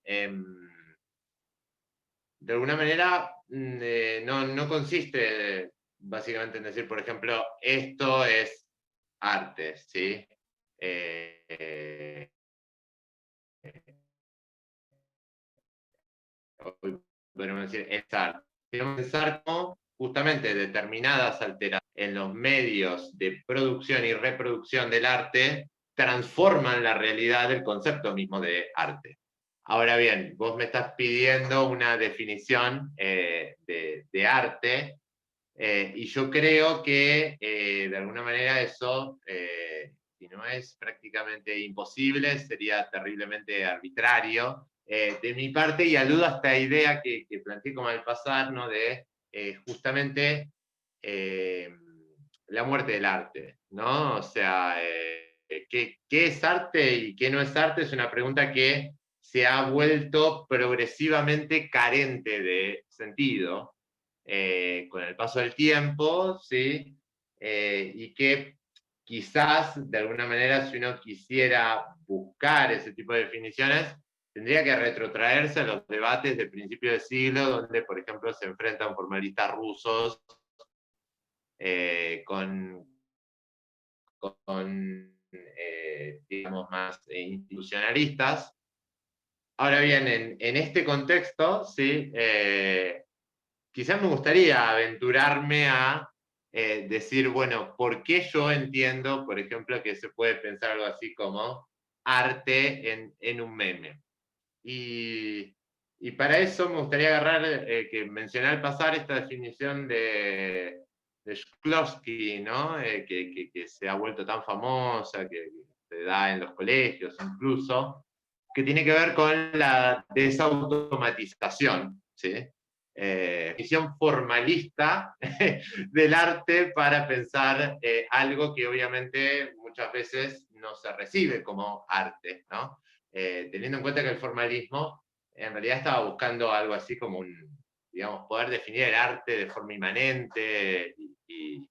de alguna manera, no consiste básicamente en decir, por ejemplo, esto es arte, ¿sí? Podemos decir, es arte. Tenemos que pensar cómo justamente determinadas alteraciones en los medios de producción y reproducción del arte transforman la realidad del concepto mismo de arte. Ahora bien, vos me estás pidiendo una definición de arte, y yo creo que de alguna manera eso, si no es prácticamente imposible, sería terriblemente arbitrario de mi parte, y aludo a esta idea que planteé como al pasar, ¿no? De justamente la muerte del arte, ¿no? O sea, ¿qué es arte y qué no es arte? Es una pregunta que se ha vuelto progresivamente carente de sentido con el paso del tiempo, ¿sí? Y que quizás, de alguna manera, si uno quisiera buscar ese tipo de definiciones, tendría que retrotraerse a los debates de principio de siglo, donde, por ejemplo, se enfrentan formalistas rusos con digamos, más institucionalistas. Ahora bien, en este contexto, ¿sí? Quizás me gustaría aventurarme a decir, bueno, ¿por qué yo entiendo, por ejemplo, que se puede pensar algo así como arte en un meme? Y para eso me gustaría agarrar, que mencioné al pasar, esta definición de Shklovsky, ¿no? Que se ha vuelto tan famosa, que se da en los colegios incluso, que tiene que ver con la desautomatización, ¿sí? Visión formalista del arte para pensar algo que obviamente muchas veces no se recibe como arte, ¿no? Teniendo en cuenta que el formalismo en realidad estaba buscando algo así como digamos, poder definir el arte de forma inmanente y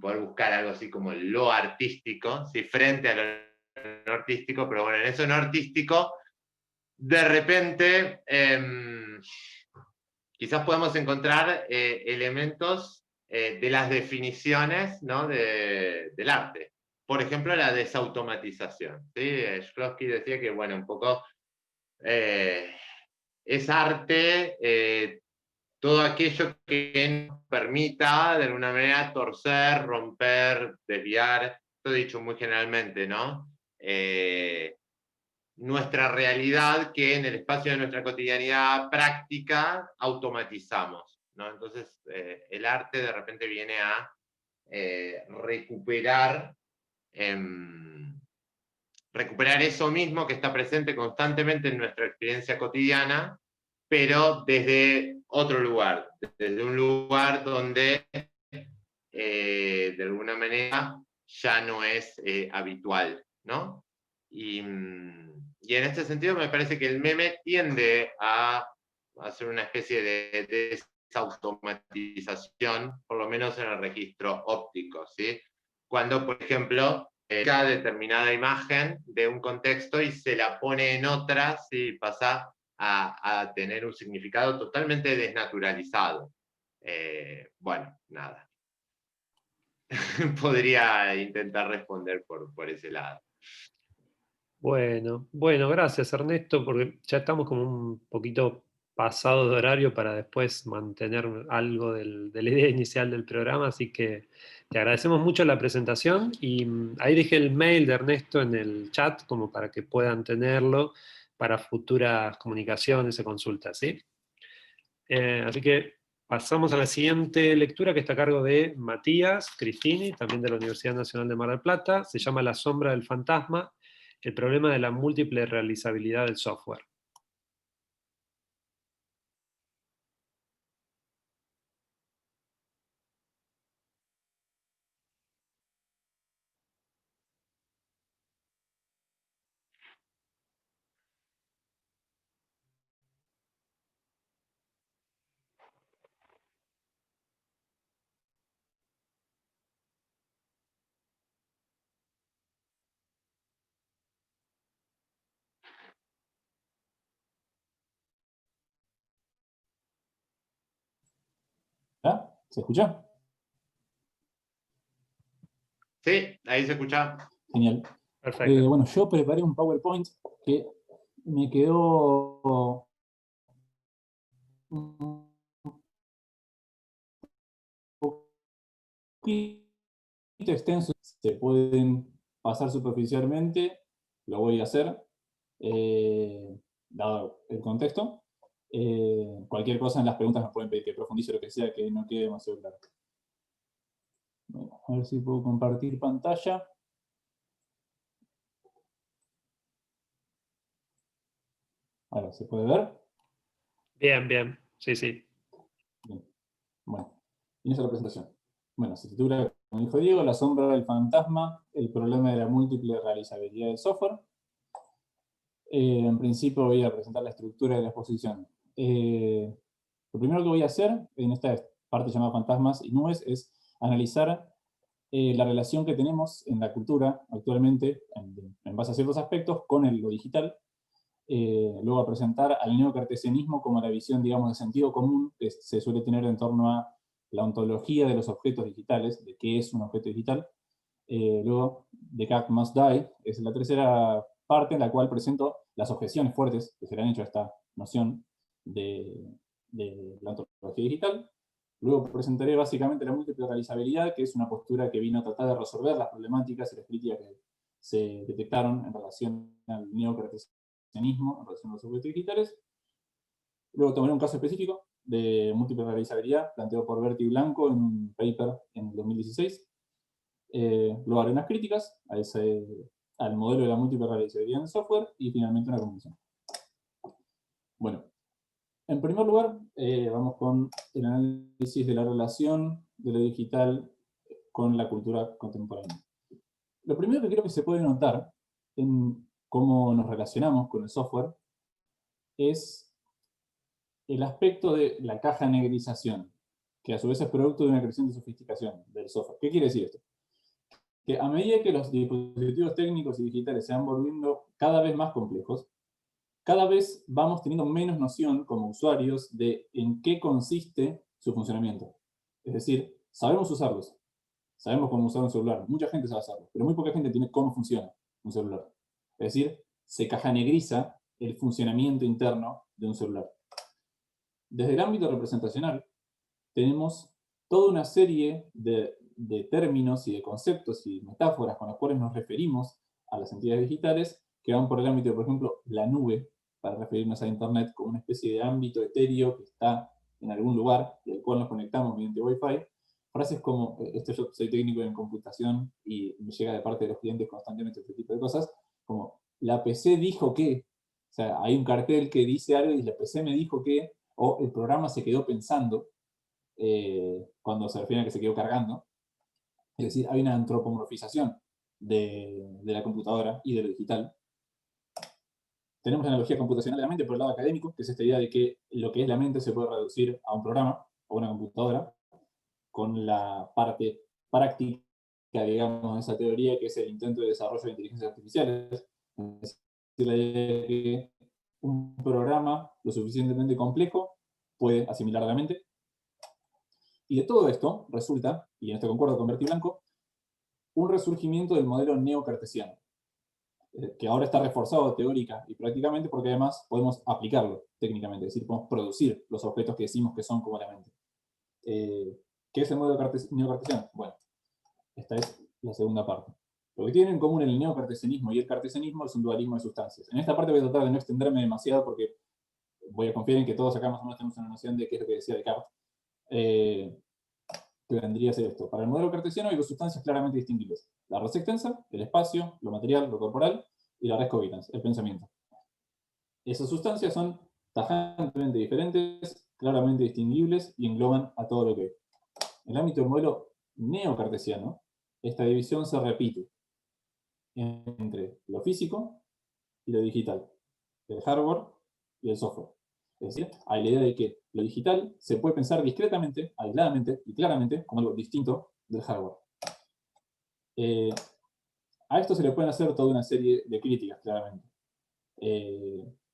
poder buscar algo así como lo artístico, ¿sí? Frente a lo no artístico, pero bueno, en eso no artístico, de repente, quizás podemos encontrar elementos de las definiciones, ¿no? del arte. Por ejemplo, la desautomatización, ¿sí? Shklovsky decía que, bueno, un poco es arte todo aquello que nos permita, de alguna manera, torcer, romper, desviar, todo dicho muy generalmente, ¿no? Nuestra realidad que en el espacio de nuestra cotidianidad práctica automatizamos, ¿no? Entonces, el arte de repente viene a recuperar eso mismo que está presente constantemente en nuestra experiencia cotidiana, pero desde otro lugar, desde un lugar donde de alguna manera ya no es habitual, ¿no? Y en este sentido me parece que el meme tiende a hacer una especie de desautomatización, por lo menos en el registro óptico, ¿sí? Cuando, por ejemplo, cada determinada imagen de un contexto y se la pone en otra, ¿sí? Pasa a tener un significado totalmente desnaturalizado. Bueno, nada. Podría intentar responder por ese lado. Bueno, gracias Ernesto, porque ya estamos como un poquito pasado de horario para después mantener algo de la idea inicial del programa, así que te agradecemos mucho la presentación y ahí dejé el mail de Ernesto en el chat como para que puedan tenerlo para futuras comunicaciones o consultas, ¿sí? Así que pasamos a la siguiente lectura que está a cargo de Matías Cristini, también de la Universidad Nacional de Mar del Plata. Se llama La sombra del fantasma, el problema de la múltiple realizabilidad del software. ¿Ah? ¿Se escucha? Sí, ahí se escucha. Genial. Perfecto. Bueno, yo preparé un PowerPoint que me quedó un poquito extenso. Se pueden pasar superficialmente, lo voy a hacer, dado el contexto. Cualquier cosa en las preguntas me pueden pedir que profundice lo que sea, que no quede demasiado claro. Bueno, a ver si puedo compartir pantalla. Ahora, ¿se puede ver? Bien, bien. Sí, sí. Bien. Bueno, inicio la presentación. Bueno, se titula, como dijo Diego, La sombra del fantasma, el problema de la múltiple realizabilidad del software. En principio voy a presentar la estructura de la exposición. Lo primero que voy a hacer en esta parte llamada fantasmas y nubes es analizar la relación que tenemos en la cultura actualmente, en base a ciertos aspectos, con lo digital. Luego a presentar al neocartesianismo como la visión, digamos, de sentido común que se suele tener en torno a la ontología de los objetos digitales, de qué es un objeto digital. Luego, The Cat Must Die es la tercera parte en la cual presento las objeciones fuertes que se le han hecho a esta noción de la ontología digital. Luego presentaré básicamente la múltiple realizabilidad, que es una postura que vino a tratar de resolver las problemáticas y las críticas que se detectaron en relación al neocartesianismo, en relación a los objetos digitales. Luego tomaré un caso específico de múltiple realizabilidad planteado por Berti Blanco en un paper en el 2016. Luego haré unas críticas al modelo de la múltiple realizabilidad en el software y finalmente una conclusión. Bueno, en primer lugar, vamos con el análisis de la relación de lo digital con la cultura contemporánea. Lo primero que creo que se puede notar en cómo nos relacionamos con el software es el aspecto de la caja negrización, que a su vez es producto de una creciente sofisticación del software. ¿Qué quiere decir esto? Que a medida que los dispositivos técnicos y digitales se van volviendo cada vez más complejos, cada vez vamos teniendo menos noción como usuarios de en qué consiste su funcionamiento. Es decir, sabemos usarlos, sabemos cómo usar un celular, mucha gente sabe hacerlo, pero muy poca gente tiene cómo funciona un celular. Es decir, se cajanegriza el funcionamiento interno de un celular. Desde el ámbito representacional, tenemos toda una serie de términos y de conceptos y metáforas con los cuales nos referimos a las entidades digitales que van por el ámbito de, por ejemplo, la nube, para referirnos a Internet como una especie de ámbito etéreo que está en algún lugar y al cual nos conectamos mediante Wi-Fi. Frases como, yo soy técnico en computación y me llega de parte de los clientes constantemente este tipo de cosas, como la PC dijo que, o sea, hay un cartel que dice algo y la PC me dijo que, o el programa se quedó pensando, cuando se refiere a que se quedó cargando. Es decir, hay una antropomorfización de la computadora y de lo digital. Tenemos la analogía computacional de la mente por el lado académico, que es esta idea de que lo que es la mente se puede reducir a un programa o una computadora, con la parte práctica, digamos, de esa teoría, que es el intento de desarrollo de inteligencias artificiales. Es decir, la idea de que un programa lo suficientemente complejo puede asimilar a la mente. Y de todo esto resulta, y en esto concuerdo con Berti Blanco, un resurgimiento del modelo neocartesiano. que ahora está reforzado teórica y prácticamente porque además podemos aplicarlo técnicamente, es decir, podemos producir los objetos que decimos que son como la mente. ¿Qué es el modelo neocartesiano? Bueno, esta es la segunda parte. Lo que tienen en común el neocartesianismo y el cartesianismo es un dualismo de sustancias. En esta parte voy a tratar de no extenderme demasiado porque voy a confiar en que todos acá más o menos tenemos una noción de qué es lo que decía Descartes. Que vendría a ser esto. Para el modelo cartesiano hay dos sustancias claramente distinguibles. La res extensa, el espacio, lo material, lo corporal, y la res cogitans, el pensamiento. Esas sustancias son tajantemente diferentes, claramente distinguibles y engloban a todo lo que hay. En el ámbito del modelo neocartesiano, esta división se repite entre lo físico y lo digital, el hardware y el software. Es decir, hay la idea de que lo digital se puede pensar discretamente, aisladamente y claramente como algo distinto del hardware. A esto se le pueden hacer toda una serie de críticas, claramente.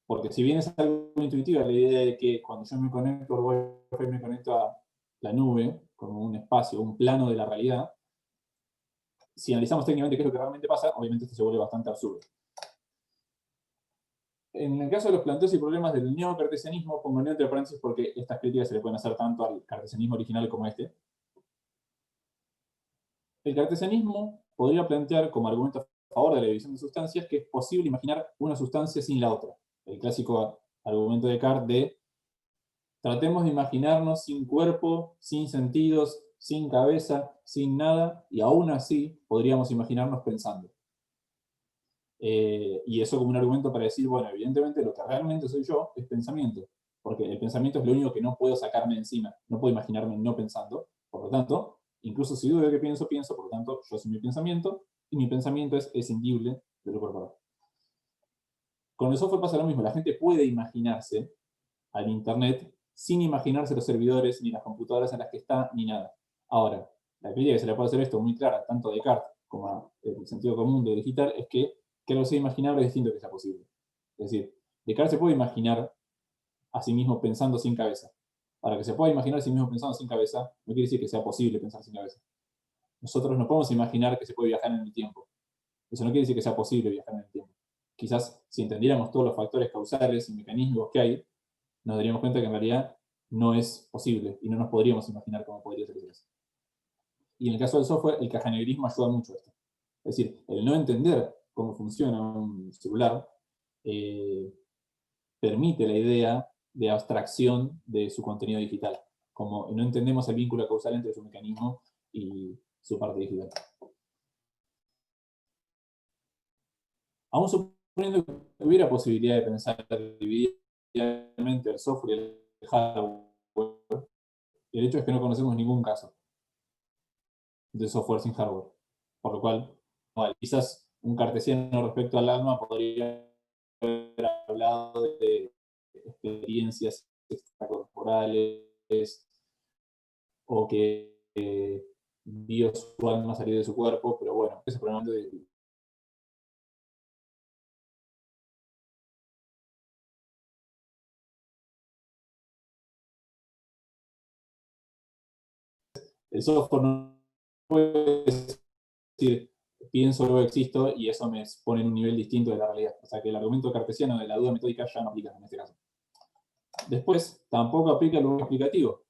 Porque si bien es algo intuitivo, la idea de que cuando yo me conecto al Wi-Fi me conecto a la nube, como un espacio, un plano de la realidad, si analizamos técnicamente qué es lo que realmente pasa, obviamente esto se vuelve bastante absurdo. En el caso de los planteos y problemas del neocartesianismo, pongo entre paréntesis porque estas críticas se le pueden hacer tanto al cartesianismo original como a este. El cartesianismo podría plantear como argumento a favor de la división de sustancias que es posible imaginar una sustancia sin la otra. El clásico argumento de Descartes de tratemos de imaginarnos sin cuerpo, sin sentidos, sin cabeza, sin nada, y aún así podríamos imaginarnos pensando. Y eso como un argumento para decir, bueno, evidentemente lo que realmente soy yo es pensamiento, porque el pensamiento es lo único que no puedo sacarme de encima, no puedo imaginarme no pensando, por lo tanto, incluso si dudo de que pienso, por lo tanto, yo soy mi pensamiento, y mi pensamiento es escindible de lo corporal. Con el software pasa lo mismo, la gente puede imaginarse al Internet sin imaginarse los servidores, ni las computadoras en las que está, ni nada. Ahora, la crítica que se le puede hacer esto muy clara, tanto a Descartes como a el sentido común de digital, es que algo sea imaginable es distinto que sea posible. Es decir, Descartes se puede imaginar a sí mismo pensando sin cabeza. Para que se pueda imaginar a sí mismo pensando sin cabeza, no quiere decir que sea posible pensar sin cabeza. Nosotros no podemos imaginar que se puede viajar en el tiempo. Eso no quiere decir que sea posible viajar en el tiempo. Quizás si entendiéramos todos los factores causales y mecanismos que hay, nos daríamos cuenta que en realidad no es posible y no nos podríamos imaginar cómo podría ser eso. Y en el caso del software, el cajanegrismo ayuda mucho a esto. Es decir, el no entender cómo funciona un celular permite la idea de abstracción de su contenido digital, como no entendemos el vínculo causal entre su mecanismo y su parte digital. Aún suponiendo que hubiera posibilidad de pensar divididamente el software y el hardware, el hecho es que no conocemos ningún caso de software sin hardware, por lo cual quizás un cartesiano respecto al alma podría haber hablado de experiencias extracorporales o que vio su alma salir de su cuerpo, pero bueno, ese problema de el software no puede decir pienso, luego existo, y eso me pone en un nivel distinto de la realidad. O sea que el argumento cartesiano de la duda metódica ya no aplica en este caso. Después, tampoco aplica el lugar explicativo,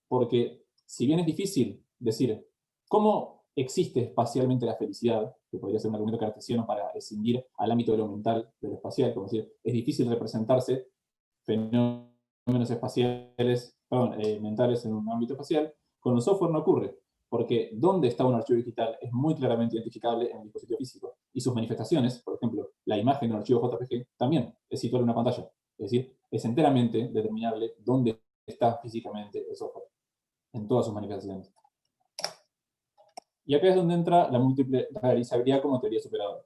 porque si bien es difícil decir cómo existe espacialmente la felicidad, que podría ser un argumento cartesiano para escindir al ámbito de lo mental de lo espacial, como decir, es difícil representarse fenómenos espaciales, mentales en un ámbito espacial, con el software no ocurre, porque dónde está un archivo digital es muy claramente identificable en el dispositivo físico, y sus manifestaciones, por ejemplo, la imagen de un archivo JPG, también es situada en una pantalla, es decir, es enteramente determinable dónde está físicamente el software, en todas sus manifestaciones. Y acá es donde entra la múltiple realizabilidad como teoría superadora.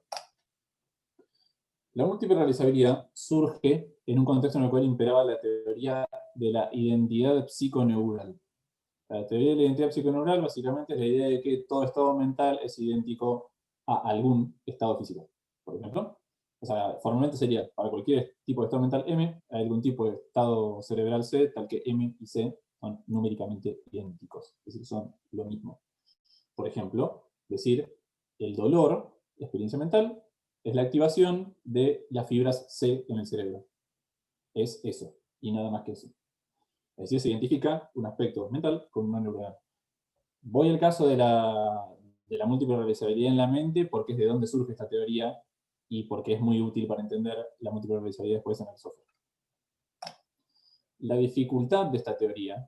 La múltiple realizabilidad surge en un contexto en el cual imperaba la teoría de la identidad psiconeural. La teoría de la identidad psiconeural básicamente es la idea de que todo estado mental es idéntico a algún estado físico. Por ejemplo, o sea, formalmente sería para cualquier tipo de estado mental M, hay algún tipo de estado cerebral C, tal que M y C son numéricamente idénticos, es decir, son lo mismo. Por ejemplo, decir el dolor, experiencia mental, Es la activación de las fibras C en el cerebro. Es eso, y nada más que eso. Es decir, se identifica un aspecto mental con una neuronal. Voy al caso de la múltiple realizabilidad en la mente, porque es de dónde surge esta teoría y porque es muy útil para entender la múltiple realizabilidad después en el software. La dificultad de esta teoría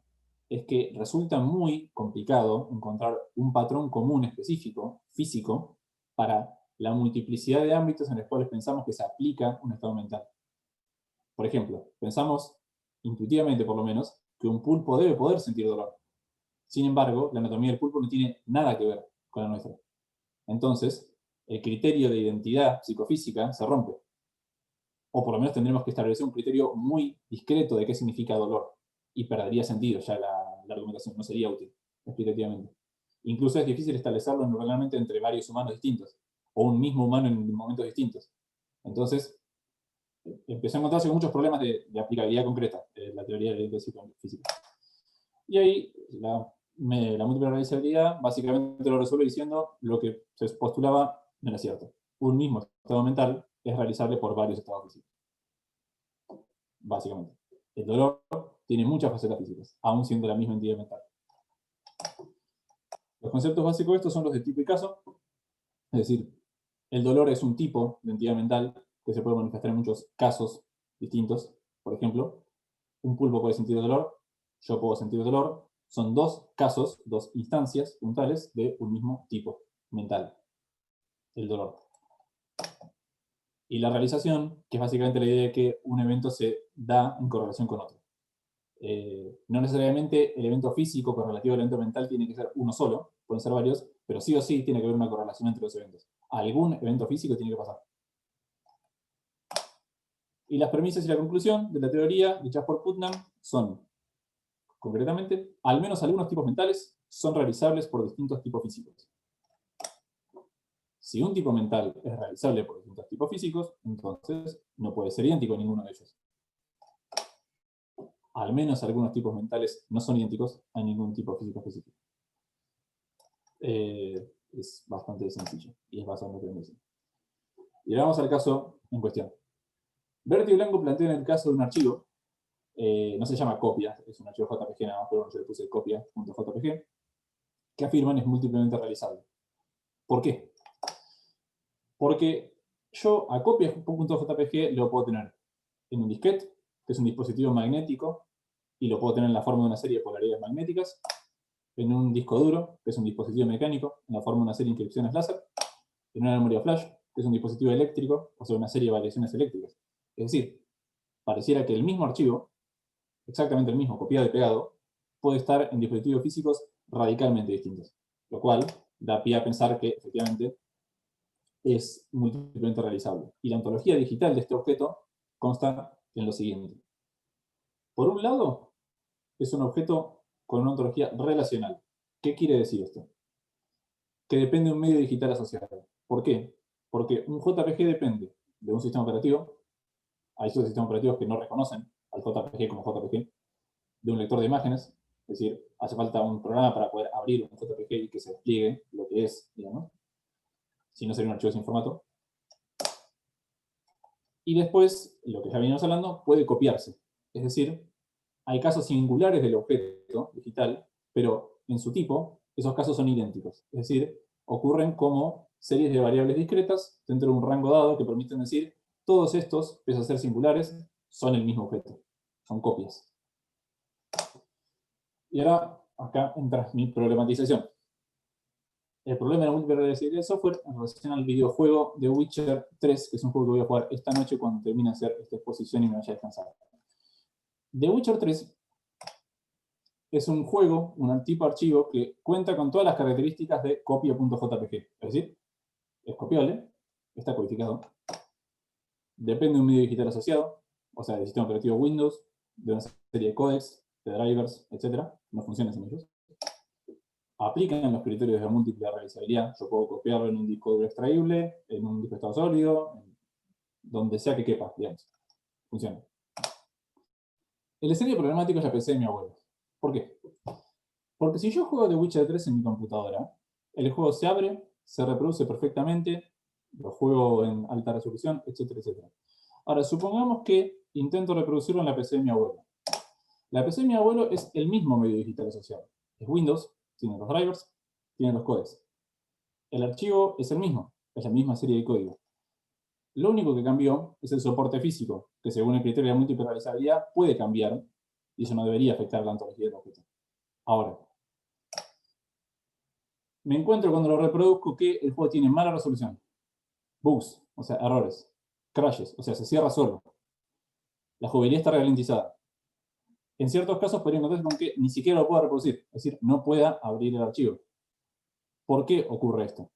es que resulta muy complicado encontrar un patrón común específico, físico, para la multiplicidad de ámbitos en los cuales pensamos que se aplica un estado mental. Por ejemplo, pensamos, intuitivamente por lo menos, que un pulpo debe poder sentir dolor. Sin embargo, la anatomía del pulpo no tiene nada que ver con la nuestra. Entonces, el criterio de identidad psicofísica se rompe. O por lo menos tendremos que establecer un criterio muy discreto de qué significa dolor. Y perdería sentido ya la argumentación, no sería útil, explicativamente. Incluso es difícil establecerlo neuronalmente entre varios humanos distintos, o un mismo humano en momentos distintos. Entonces, empezó a encontrarse con muchos problemas de aplicabilidad concreta de la teoría de la psicofísica. Y ahí la múltiple realizabilidad básicamente lo resuelve diciendo lo que se postulaba no era cierto. Un mismo estado mental es realizable por varios estados físicos. Básicamente. El dolor tiene muchas facetas físicas, aún siendo la misma entidad mental. Los conceptos básicos de estos son los de tipo y caso. Es decir, el dolor es un tipo de entidad mental que se puede manifestar en muchos casos distintos. Por ejemplo, un pulpo puede sentir dolor, yo puedo sentir dolor. Son dos casos, dos instancias puntuales de un mismo tipo mental, el dolor. Y la realización, que es básicamente la idea de que un evento se da en correlación con otro. No necesariamente el evento físico correlativo al evento mental tiene que ser uno solo, pueden ser varios, pero sí o sí tiene que haber una correlación entre los eventos. Algún evento físico tiene que pasar. Y las premisas y la conclusión de la teoría dichas por Putnam son, concretamente, al menos algunos tipos mentales son realizables por distintos tipos físicos. Si un tipo mental es realizable por distintos tipos físicos, entonces no puede ser idéntico a ninguno de ellos. Al menos algunos tipos mentales no son idénticos a ningún tipo físico específico. Es bastante sencillo y es bastante premisa. Y ahora vamos al caso en cuestión. Berti Blanco plantea en el caso de un archivo, no se llama copia, es un archivo JPG nada más, pero bueno, yo le puse copia.jpg, que afirman es múltiplemente realizable. ¿Por qué? Porque yo a copia.jpg lo puedo tener en un disquete, que es un dispositivo magnético, y lo puedo tener en la forma de una serie de polaridades magnéticas, en un disco duro, que es un dispositivo mecánico, en la forma de una serie de inscripciones láser, en una memoria flash, que es un dispositivo eléctrico, o sea, una serie de variaciones eléctricas. Es decir, pareciera que el mismo archivo, exactamente el mismo, copiado y pegado, puede estar en dispositivos físicos radicalmente distintos, lo cual da pie a pensar que, efectivamente, es múltiplemente realizable. Y la ontología digital de este objeto consta en lo siguiente. Por un lado, es un objeto con una ontología relacional. ¿Qué quiere decir esto? Que depende de un medio digital asociado. ¿Por qué? Porque un JPG depende de un sistema operativo. Hay esos sistemas operativos que no reconocen al JPG como JPG, de un lector de imágenes, es decir, hace falta un programa para poder abrir un JPG y que se despliegue lo que es, digamos. Si no sería un archivo sin formato. Y después, lo que ya venimos hablando, puede copiarse. Es decir, hay casos singulares del objeto digital, pero en su tipo, esos casos son idénticos. Es decir, ocurren como series de variables discretas dentro de un rango dado que permiten decir, todos estos, pese a ser singulares, son el mismo objeto. Son copias. Y ahora, acá entra mi problematización. El problema de la múltiple realizabilidad del software en relación al videojuego de Witcher 3, que es un juego que voy a jugar esta noche cuando termine de hacer esta exposición y me vaya a descansar. The Witcher 3 es un juego, un tipo de archivo que cuenta con todas las características de copia.jpg. Es decir, es copiable, está codificado, depende de un medio digital asociado, o sea, del sistema operativo Windows, de una serie de códecs, de drivers, etc. No funcionan sin ellos. Aplican los criterios de múltiple realizabilidad. Yo puedo copiarlo en un disco duro extraíble, en un disco de estado sólido, donde sea que quepa, digamos. Funciona. El escenario problemático es la PC de mi abuelo. ¿Por qué? Porque si yo juego The Witcher 3 en mi computadora, el juego se abre, se reproduce perfectamente, lo juego en alta resolución, etcétera, etcétera. Ahora, supongamos que intento reproducirlo en la PC de mi abuelo. La PC de mi abuelo es el mismo medio digital asociado. Es Windows, tiene los drivers, tiene los codecs. El archivo es el mismo, es la misma serie de código. Lo único que cambió es el soporte físico, que según el criterio de la múltiple realizabilidad puede cambiar, y eso no debería afectar la ontología del objeto. Ahora, me encuentro cuando lo reproduzco que el juego tiene mala resolución, bugs, o sea, errores, crashes, o sea, se cierra solo. La jugabilidad está ralentizada. En ciertos casos podría encontrarse con que ni siquiera lo pueda reproducir, es decir, no pueda abrir el archivo. ¿Por qué ocurre esto?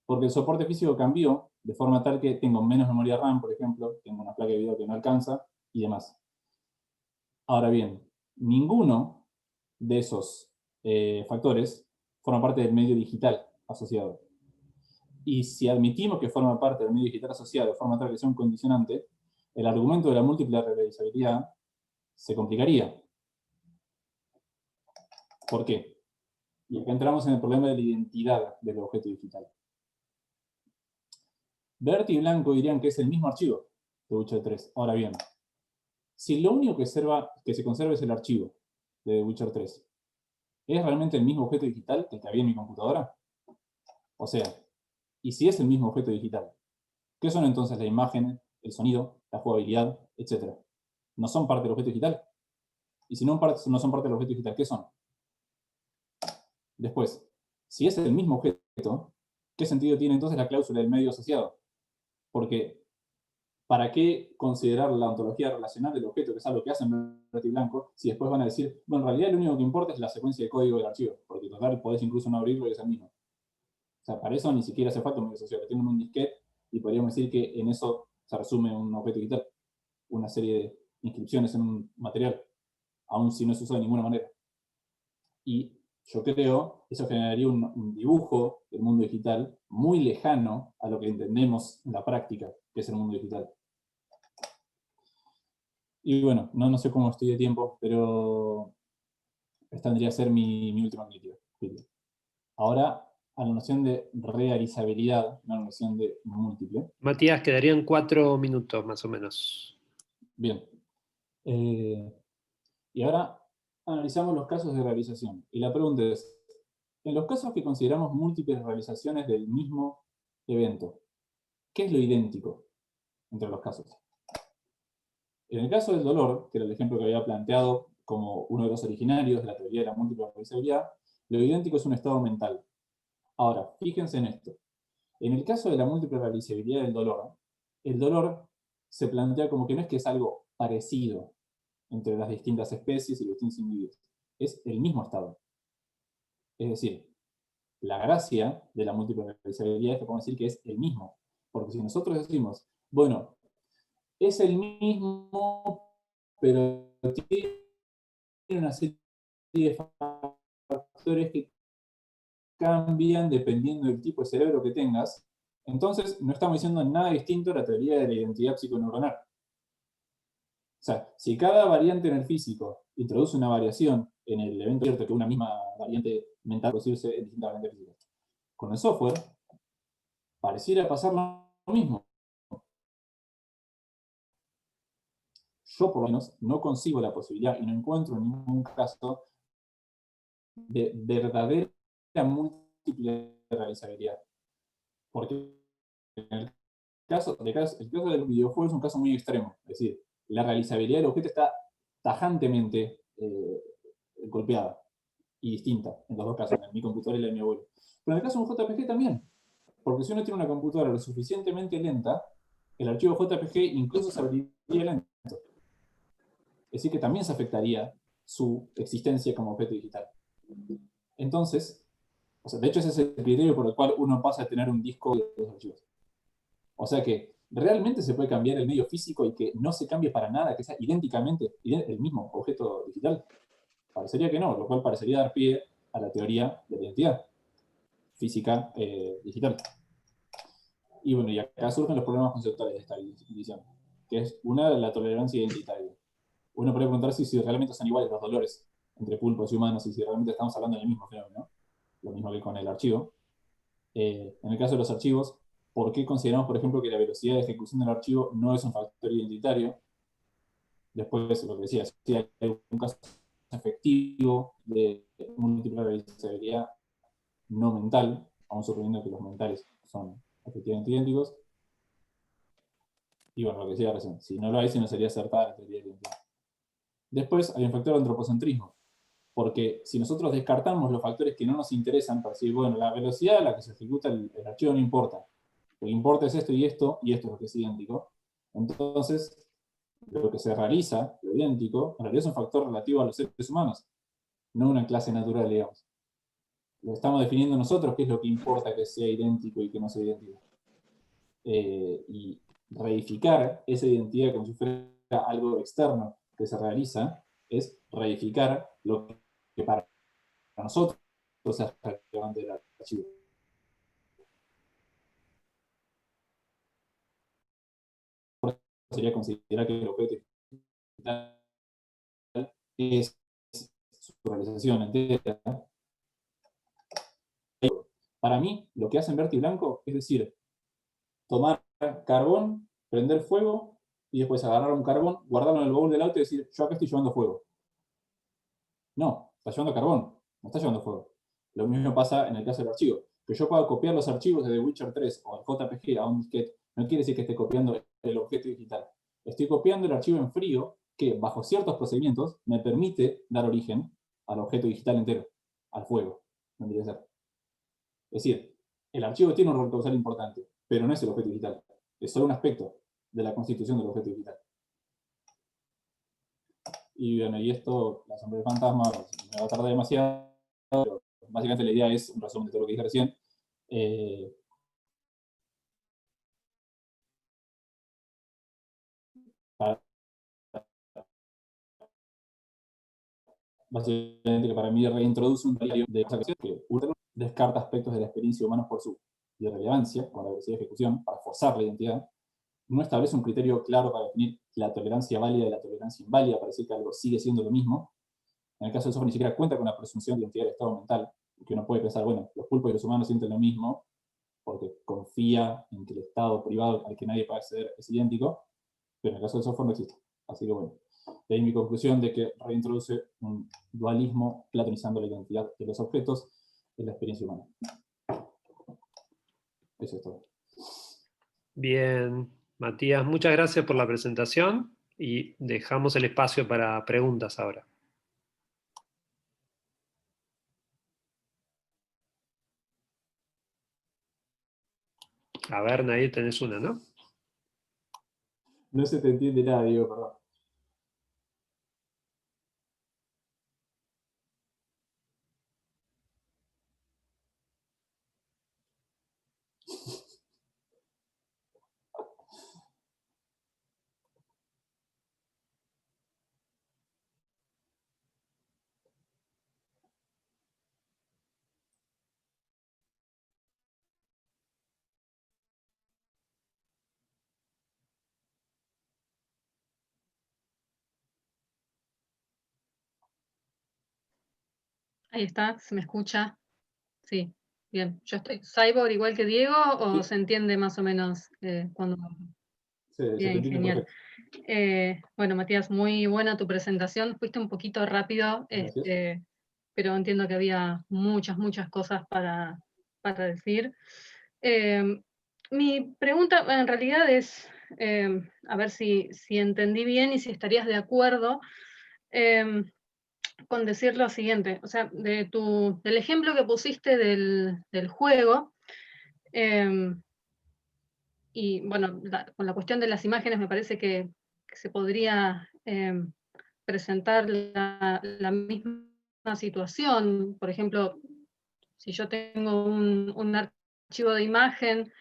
Porque el soporte físico cambió de forma tal que tengo menos memoria RAM, por ejemplo, tengo una placa de video que no alcanza y demás. Ahora bien, ninguno de esos factores forma parte del medio digital asociado. Y si admitimos que forma parte del medio digital asociado de forma tal que sea un condicionante, el argumento de la múltiple realizabilidad se complicaría. ¿Por qué? Y acá entramos en el problema de la identidad del objeto digital. Berti y Blanco dirían que es el mismo archivo de Witcher 3. Ahora bien, si lo único que se conserva es el archivo de Witcher 3, ¿es realmente el mismo objeto digital que había en mi computadora? O sea, y si es el mismo objeto digital, ¿qué son entonces la imagen, el sonido, la jugabilidad, etcétera? ¿No son parte del objeto digital? Y si no son parte del objeto digital, ¿qué son? Después, si es el mismo objeto, ¿qué sentido tiene entonces la cláusula del medio asociado? Porque, ¿para qué considerar la ontología relacional del objeto, que es algo que hacen Berti y Blanco, si después van a decir, bueno, en realidad lo único que importa es la secuencia de código del archivo, porque total podés incluso no abrirlo y es el mismo? O sea, para eso ni siquiera hace falta un medio asociado. Tengo un disquete y podríamos decir que en eso se resume un objeto digital, una serie de inscripciones en un material, aun si no se usa de ninguna manera. Y yo creo que eso generaría un dibujo del mundo digital muy lejano a lo que entendemos en la práctica, que es el mundo digital. Y bueno, no sé cómo estoy de tiempo, pero esta tendría que ser mi última crítica. Ahora, a la noción de realizabilidad, no a la noción de múltiple. Matías, quedarían 4 minutos más o menos. Bien. Y ahora analizamos los casos de realización. Y la pregunta es, en los casos que consideramos múltiples realizaciones del mismo evento, ¿qué es lo idéntico entre los casos? En el caso del dolor, que era el ejemplo que había planteado como uno de los originarios de la teoría de la múltiple realizabilidad, lo idéntico es un estado mental. Ahora, fíjense en esto. En el caso de la múltiple realizabilidad del dolor, el dolor se plantea como que no es que es algo parecido entre las distintas especies y los distintos individuos. Es el mismo estado. Es decir, la gracia de la múltiple realizabilidad es que podemos decir que es el mismo. Porque si nosotros decimos, bueno, es el mismo, pero tiene una serie de factores que cambian dependiendo del tipo de cerebro que tengas, entonces no estamos diciendo nada distinto a la teoría de la identidad psiconeuronal. O sea, si cada variante en el físico introduce una variación en el evento cierto que una misma variante mental producirse en distintas variantes físicas, con el software pareciera pasar lo mismo. Yo por lo menos no concibo la posibilidad y no encuentro en ningún caso de verdadera múltiple realizabilidad. Porque el caso del videojuego es un caso muy extremo. Es decir, la realizabilidad del objeto está tajantemente golpeada y distinta en los dos casos, en mi computadora y la de mi abuelo. Pero en el caso de un JPG también. Porque si uno tiene una computadora lo suficientemente lenta, el archivo JPG incluso se abriría lento. Es decir, que también se afectaría su existencia como objeto digital. Entonces, o sea, de hecho ese es el criterio por el cual uno pasa a tener un disco de los archivos. O sea que realmente se puede cambiar el medio físico y que no se cambie para nada, que sea idénticamente el mismo objeto digital. Parecería que no, lo cual parecería dar pie a la teoría de la identidad física digital. Y bueno, y acá surgen los problemas conceptuales de esta división, que es una, la tolerancia identitaria. Uno puede preguntar si realmente son iguales los dolores entre pulpos y humanos y si realmente estamos hablando del mismo fenómeno, lo mismo que con el archivo. En el caso de los archivos, ¿por qué consideramos, por ejemplo, que la velocidad de ejecución del archivo no es un factor identitario? Después, lo que decía, si hay un caso efectivo de múltiple realizabilidad no mental, aún suponiendo que los mentales son efectivamente idénticos. Y bueno, lo que decía recién, si no lo hay, si no sería acertada la teoría de identidad. Después hay un factor de antropocentrismo, porque si nosotros descartamos los factores que no nos interesan, para decir, bueno, la velocidad a la que se ejecuta el archivo no importa, lo que importa es esto, y esto es lo que es idéntico, entonces lo que se realiza, lo idéntico, en realidad es un factor relativo a los seres humanos, no una clase natural, digamos. Lo estamos definiendo nosotros, qué es lo que importa que sea idéntico y que no sea idéntico. Y reificar esa identidad como si fuera algo externo que se realiza, es reificar lo que para nosotros es relevante del archivo. Sería considerar que el objeto digital es su realización entera. Para mí, lo que hacen verde y blanco es decir, tomar carbón, prender fuego y después agarrar un carbón, guardarlo en el baúl del auto y decir, yo acá estoy llevando fuego. No, está llevando carbón, no está llevando fuego. Lo mismo pasa en el caso del archivo. Que yo pueda copiar los archivos de The Witcher 3 o el JPG a un disquete, no quiere decir que esté copiando el objeto digital. Estoy copiando el archivo en frío que, bajo ciertos procedimientos, me permite dar origen al objeto digital entero, al fuego, tendría que ser. Es decir, el archivo tiene un rol causal importante, pero no es el objeto digital. Es solo un aspecto de la constitución del objeto digital. Y bueno, y esto, la sombra del fantasma, me va a tardar demasiado, pero básicamente la idea es un resumen de todo lo que dije recién. Básicamente que para mí reintroduce un diario de que descarta aspectos de la experiencia humana por su irrelevancia con la velocidad de ejecución para forzar la identidad, no establece un criterio claro para definir la tolerancia válida y la tolerancia inválida para decir que algo sigue siendo lo mismo. En el caso del software ni siquiera cuenta con la presunción de identidad del estado mental, que uno puede pensar, bueno, los pulpos y los humanos sienten lo mismo porque confía en que el estado privado al que nadie puede acceder es idéntico, pero en el caso del software no existe. Así que bueno, de ahí mi conclusión de que reintroduce un dualismo platonizando la identidad de los objetos en la experiencia humana. Eso es todo. Bien, Matías, muchas gracias por la presentación y dejamos el espacio para preguntas ahora. A ver, Nair, tenés una, ¿no? No se te entiende nada, Diego, perdón. Ahí está, ¿se me escucha? Sí, bien. ¿Yo estoy cyborg igual que Diego o Sí. se entiende más o menos cuando...? Se te Bien, entiende genial. perfecto. Bueno, Matías, muy buena tu presentación. Fuiste un poquito rápido, Gracias. pero entiendo que había muchas cosas para decir. Mi pregunta en realidad es, a ver si entendí bien y si estarías de acuerdo con decir lo siguiente. O sea, del ejemplo que pusiste del juego, y bueno, con la cuestión de las imágenes me parece que se podría presentar la misma situación. Por ejemplo, si yo tengo un archivo de imagen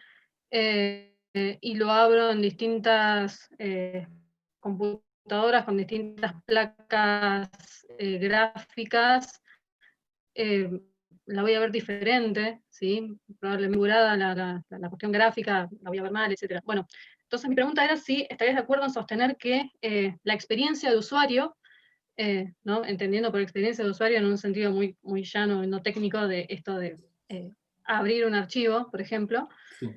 y lo abro en distintas computadoras con distintas placas gráficas, la voy a ver diferente, ¿sí? Probablemente configurada la cuestión gráfica, la voy a ver mal, etc. Bueno, entonces mi pregunta era si estarías de acuerdo en sostener que la experiencia de usuario, ¿no? Entendiendo por experiencia de usuario en un sentido muy llano y no técnico de esto de abrir un archivo, por ejemplo, Sí.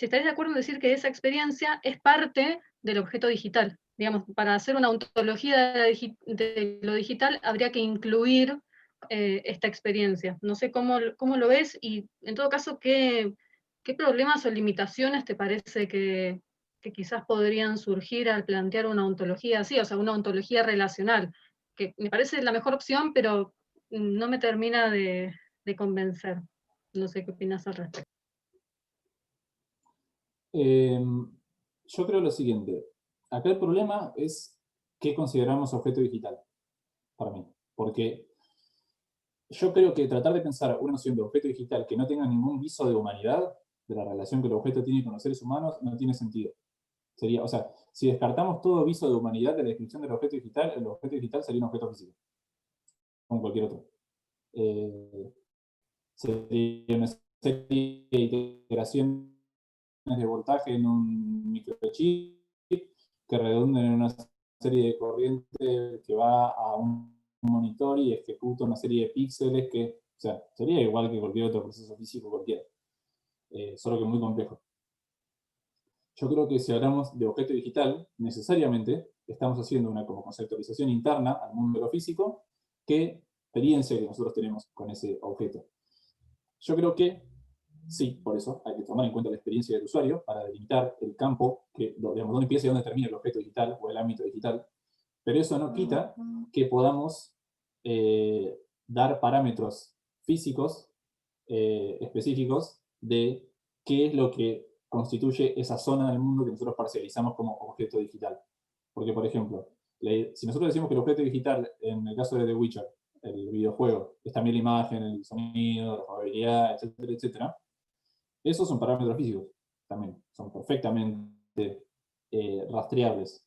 si estaréis de acuerdo en decir que esa experiencia es parte del objeto digital. Digamos, para hacer una ontología de lo digital habría que incluir esta experiencia. No sé cómo lo ves y, en todo caso, ¿qué problemas o limitaciones te parece que quizás podrían surgir al plantear una ontología así, o sea, una ontología relacional? Que me parece la mejor opción, pero no me termina de convencer. No sé qué opinas al respecto. Yo creo lo siguiente. Acá el problema es qué consideramos objeto digital, para mí. Porque yo creo que tratar de pensar una noción de objeto digital que no tenga ningún viso de humanidad, de la relación que el objeto tiene con los seres humanos, no tiene sentido. Sería, o sea, si descartamos todo viso de humanidad de la descripción del objeto digital, el objeto digital sería un objeto físico, como cualquier otro. Sería una serie de iteraciones de voltaje en un microchip que redunden en una serie de corriente que va a un monitor y ejecuta una serie de píxeles que, o sea, sería igual que cualquier otro proceso físico cualquiera, solo que muy complejo. Yo creo que si hablamos de objeto digital, necesariamente estamos haciendo una como conceptualización interna al mundo de lo físico, que experiencia que nosotros tenemos con ese objeto. Yo creo que sí, por eso hay que tomar en cuenta la experiencia del usuario para delimitar el campo, que, digamos, dónde empieza y dónde termina el objeto digital o el ámbito digital, pero eso no quita que podamos dar parámetros físicos específicos de qué es lo que constituye esa zona del mundo que nosotros parcializamos como objeto digital. Porque, por ejemplo, si nosotros decimos que el objeto digital, en el caso de The Witcher, el videojuego, es también la imagen, el sonido, la jugabilidad, etcétera, etcétera, esos son parámetros físicos también, son perfectamente rastreables.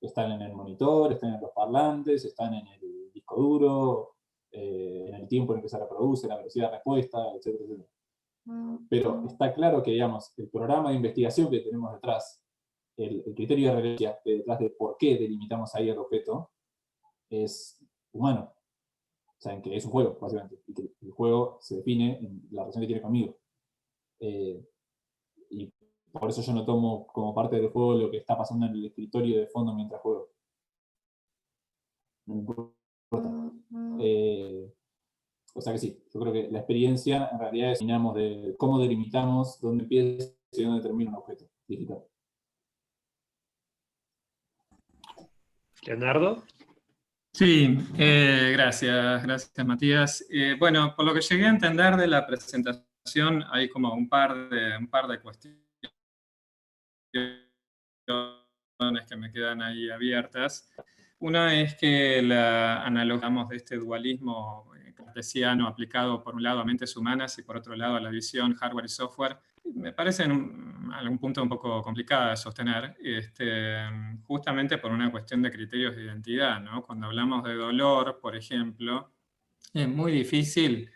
Están en el monitor, están en los parlantes, están en el disco duro, en el tiempo en el que se reproduce, la velocidad de respuesta, etcétera, etcétera. Pero está claro que, digamos, el programa de investigación que tenemos detrás, el criterio de relevancia detrás de por qué delimitamos ahí el objeto, es humano. O sea, en que es un juego, básicamente. Y que el juego se define en la relación que tiene conmigo. Y por eso yo no tomo como parte del juego lo que está pasando en el escritorio de fondo mientras juego. No importa. O sea que sí, yo creo que la experiencia en realidad es de cómo delimitamos dónde empieza y dónde termina un objeto digital. Leonardo. Sí, gracias Matías. Bueno, por lo que llegué a entender de la presentación, hay como un par de cuestiones que me quedan ahí abiertas. Una es que la analogamos de este dualismo cartesiano aplicado por un lado a mentes humanas y por otro lado a la visión hardware y software. Me parece en algún punto un poco complicada de sostener, justamente por una cuestión de criterios de identidad, ¿no? Cuando hablamos de dolor, por ejemplo, es muy difícil,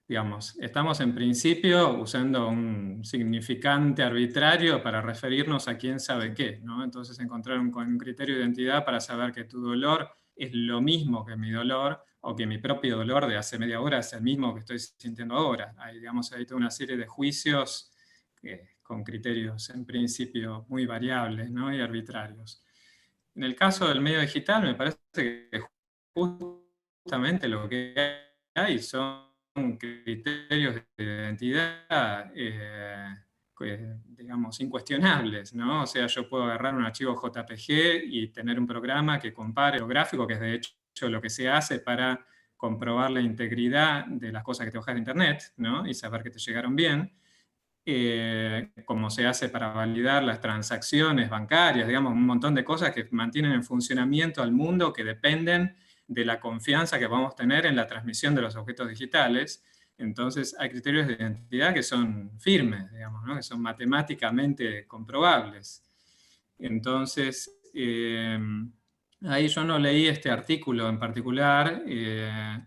digamos, estamos en principio usando un significante arbitrario para referirnos a quién sabe qué, ¿no? Entonces encontrar un criterio de identidad para saber que tu dolor es lo mismo que mi dolor, o que mi propio dolor de hace media hora es el mismo que estoy sintiendo ahora. Hay, digamos, hay toda una serie de juicios con criterios en principio muy variables, ¿no? Y arbitrarios. En el caso del medio digital me parece que justamente lo que hay son criterios de identidad, digamos, incuestionables, ¿no? O sea, yo puedo agarrar un archivo JPG y tener un programa que compare lo gráfico, que es de hecho lo que se hace para comprobar la integridad de las cosas que te bajas de internet, ¿no? Y saber que te llegaron bien. Como se hace para validar las transacciones bancarias, digamos, un montón de cosas que mantienen en funcionamiento al mundo, que dependen de la confianza que vamos a tener en la transmisión de los objetos digitales. Entonces hay criterios de identidad que son firmes, digamos, ¿no? Que son matemáticamente comprobables. Entonces, ahí yo no leí este artículo en particular de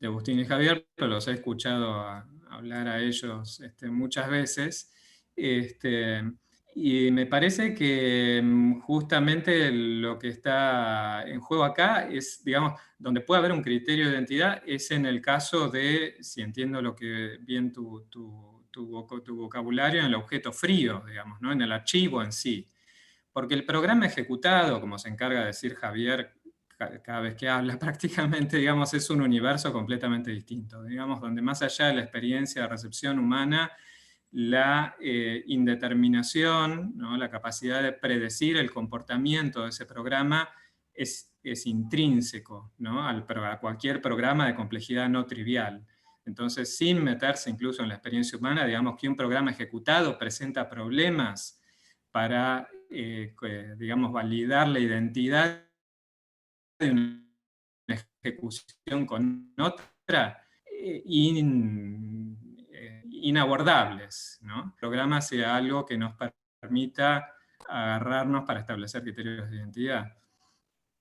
Agustín y Javier, pero los he escuchado hablar a ellos muchas veces. Y me parece que justamente lo que está en juego acá es, digamos, donde puede haber un criterio de identidad, es en el caso de, si entiendo lo que bien tu tu vocabulario en el objeto frío, digamos, ¿no? En el archivo en sí. Porque el programa ejecutado, como se encarga de decir Javier cada vez que habla prácticamente, digamos, es un universo completamente distinto, digamos, donde más allá de la experiencia de recepción humana, la indeterminación, ¿no? La capacidad de predecir el comportamiento de ese programa es intrínseco, ¿no? A cualquier programa de complejidad no trivial. Entonces, sin meterse incluso en la experiencia humana, digamos que un programa ejecutado presenta problemas para, digamos, validar la identidad de una ejecución con otra, inabordables, ¿no? El programa sea algo que nos permita agarrarnos para establecer criterios de identidad.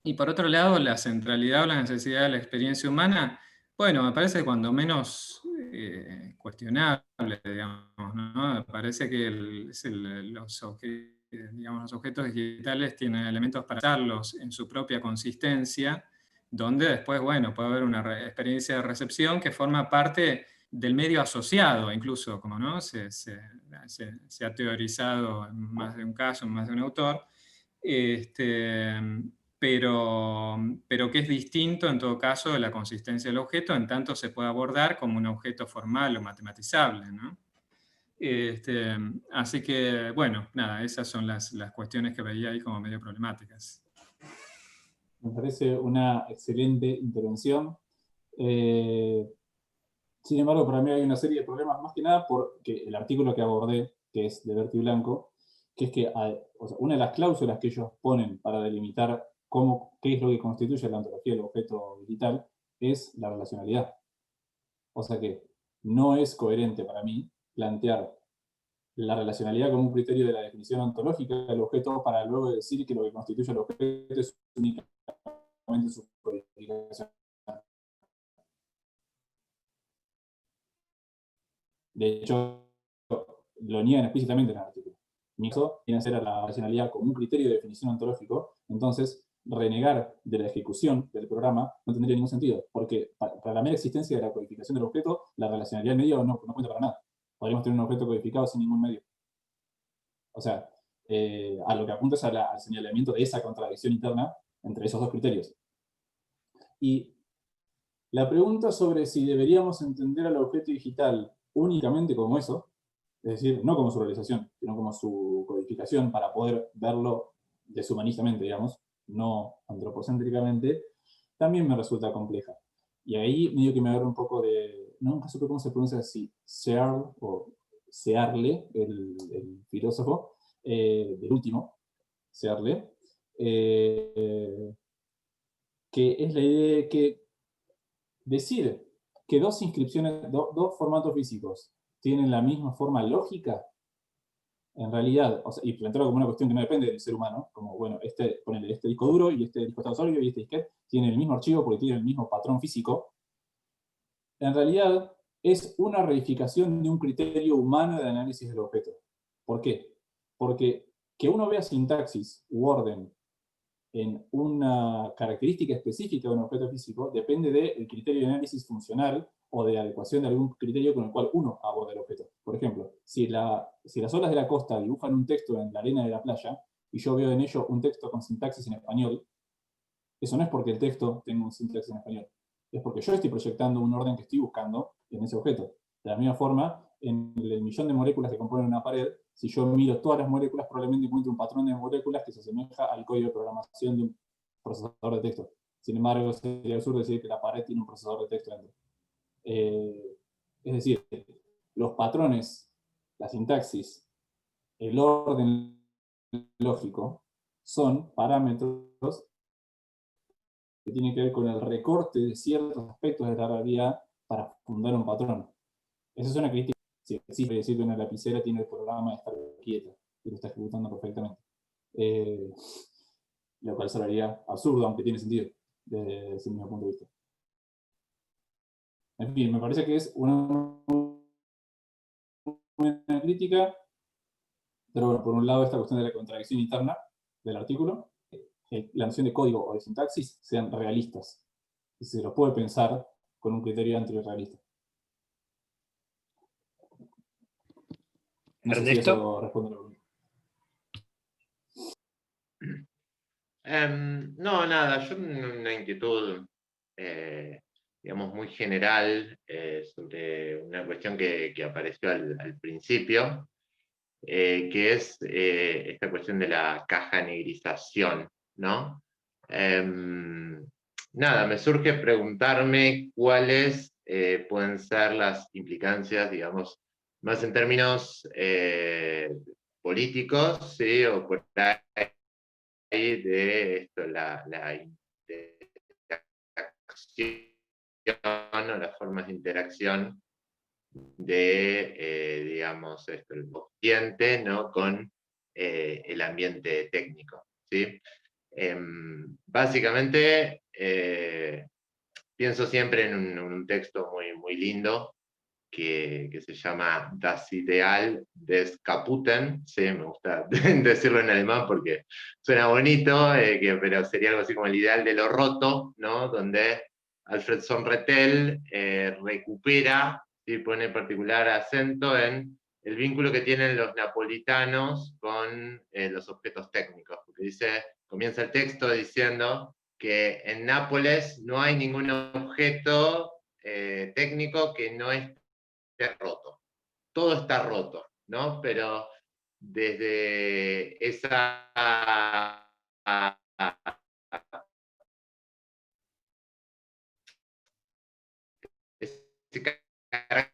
Y por otro lado, la centralidad o la necesidad de la experiencia humana, bueno, me parece cuando menos cuestionable, digamos, ¿no? Me parece que los objetos digitales tienen elementos para usarlos en su propia consistencia, donde después, bueno, puede haber una experiencia de recepción que forma parte del medio asociado, incluso, como no, se ha teorizado en más de un caso, en más de un autor, pero que es distinto en todo caso de la consistencia del objeto, en tanto se puede abordar como un objeto formal o matematizable, ¿no? Así que, bueno, nada, esas son las cuestiones que veía ahí como medio problemáticas. Me parece una excelente intervención. Sin embargo, para mí hay una serie de problemas, más que nada porque el artículo que abordé, que es de Berti Blanco, que es que o sea, una de las cláusulas que ellos ponen para delimitar qué es lo que constituye la ontología del objeto digital es la relacionalidad. O sea que no es coherente para mí plantear la relacionalidad como un criterio de la definición ontológica del objeto para luego decir que lo que constituye el objeto es únicamente su codificación. De hecho, lo niegan explícitamente en el artículo. Mi caso viene a ser a la racionalidad como un criterio de definición ontológico, entonces renegar de la ejecución del programa no tendría ningún sentido, porque para la mera existencia de la codificación del objeto, la relacionalidad del medio no cuenta para nada. Podríamos tener un objeto codificado sin ningún medio. O sea, a lo que apunta es al señalamiento de esa contradicción interna entre esos dos criterios. Y la pregunta sobre si deberíamos entender al objeto digital únicamente como eso, es decir, no como su realización, sino como su codificación para poder verlo deshumanistamente, digamos, no antropocéntricamente, también me resulta compleja. Y ahí medio que me agarro un poco de, nunca supe cómo se pronuncia así, Searle, o Searle, el filósofo, del último, Searle, que es la idea de que decir que dos inscripciones, dos formatos físicos tienen la misma forma lógica, en realidad, o sea, y plantearlo como una cuestión que no depende del ser humano, como, bueno, ponele este disco duro y este disco estado sólido y este disquete tienen el mismo archivo porque tienen el mismo patrón físico, en realidad es una reificación de un criterio humano de análisis del objeto. ¿Por qué? Porque que uno vea sintaxis u orden en una característica específica de un objeto físico depende del criterio de análisis funcional o de adecuación de algún criterio con el cual uno aborda el objeto. Por ejemplo, si las olas de la costa dibujan un texto en la arena de la playa y yo veo en ello un texto con sintaxis en español, eso no es porque el texto tenga un sintaxis en español, es porque yo estoy proyectando un orden que estoy buscando en ese objeto. De la misma forma, en el millón de moléculas que componen una pared, si yo miro todas las moléculas, probablemente encuentre un patrón de moléculas que se asemeja al código de programación de un procesador de texto. Sin embargo, sería absurdo decir que la pared tiene un procesador de texto dentro. Es decir, los patrones, la sintaxis, el orden lógico, son parámetros que tienen que ver con el recorte de ciertos aspectos de la realidad para fundar un patrón. Esa es una crítica. Si existe decir que una lapicera tiene el programa de estar quieta y lo está ejecutando perfectamente. Lo cual sería absurdo, aunque tiene sentido desde mi punto de vista. En fin, me parece que es una crítica, pero bueno, por un lado esta cuestión de la contradicción interna del artículo, la noción de código o de sintaxis sean realistas. Y se los puede pensar con un criterio antirrealista. No sé si Ernesto. eso responde a la pregunta. No, nada, yo una inquietud, digamos, muy general sobre una cuestión que apareció al principio, que es esta cuestión de la cajanegrización, ¿no? Nada, me surge preguntarme cuáles pueden ser las implicancias, digamos, más en términos políticos, ¿sí? O por ahí de esto, la interacción o las formas de interacción de, digamos, esto, el paciente, ¿no? Con el ambiente técnico, ¿sí? Básicamente, pienso siempre en un texto muy lindo que se llama Das Ideal des Kaputten, sí, me gusta decirlo en alemán porque suena bonito, pero sería algo así como el ideal de lo roto, ¿no? Donde Alfred Sonretel recupera, y pone particular acento en el vínculo que tienen los napolitanos con los objetos técnicos, porque comienza el texto diciendo que en Nápoles no hay ningún objeto técnico que no esté roto. Todo está roto, ¿no? Pero desde esa ese carácter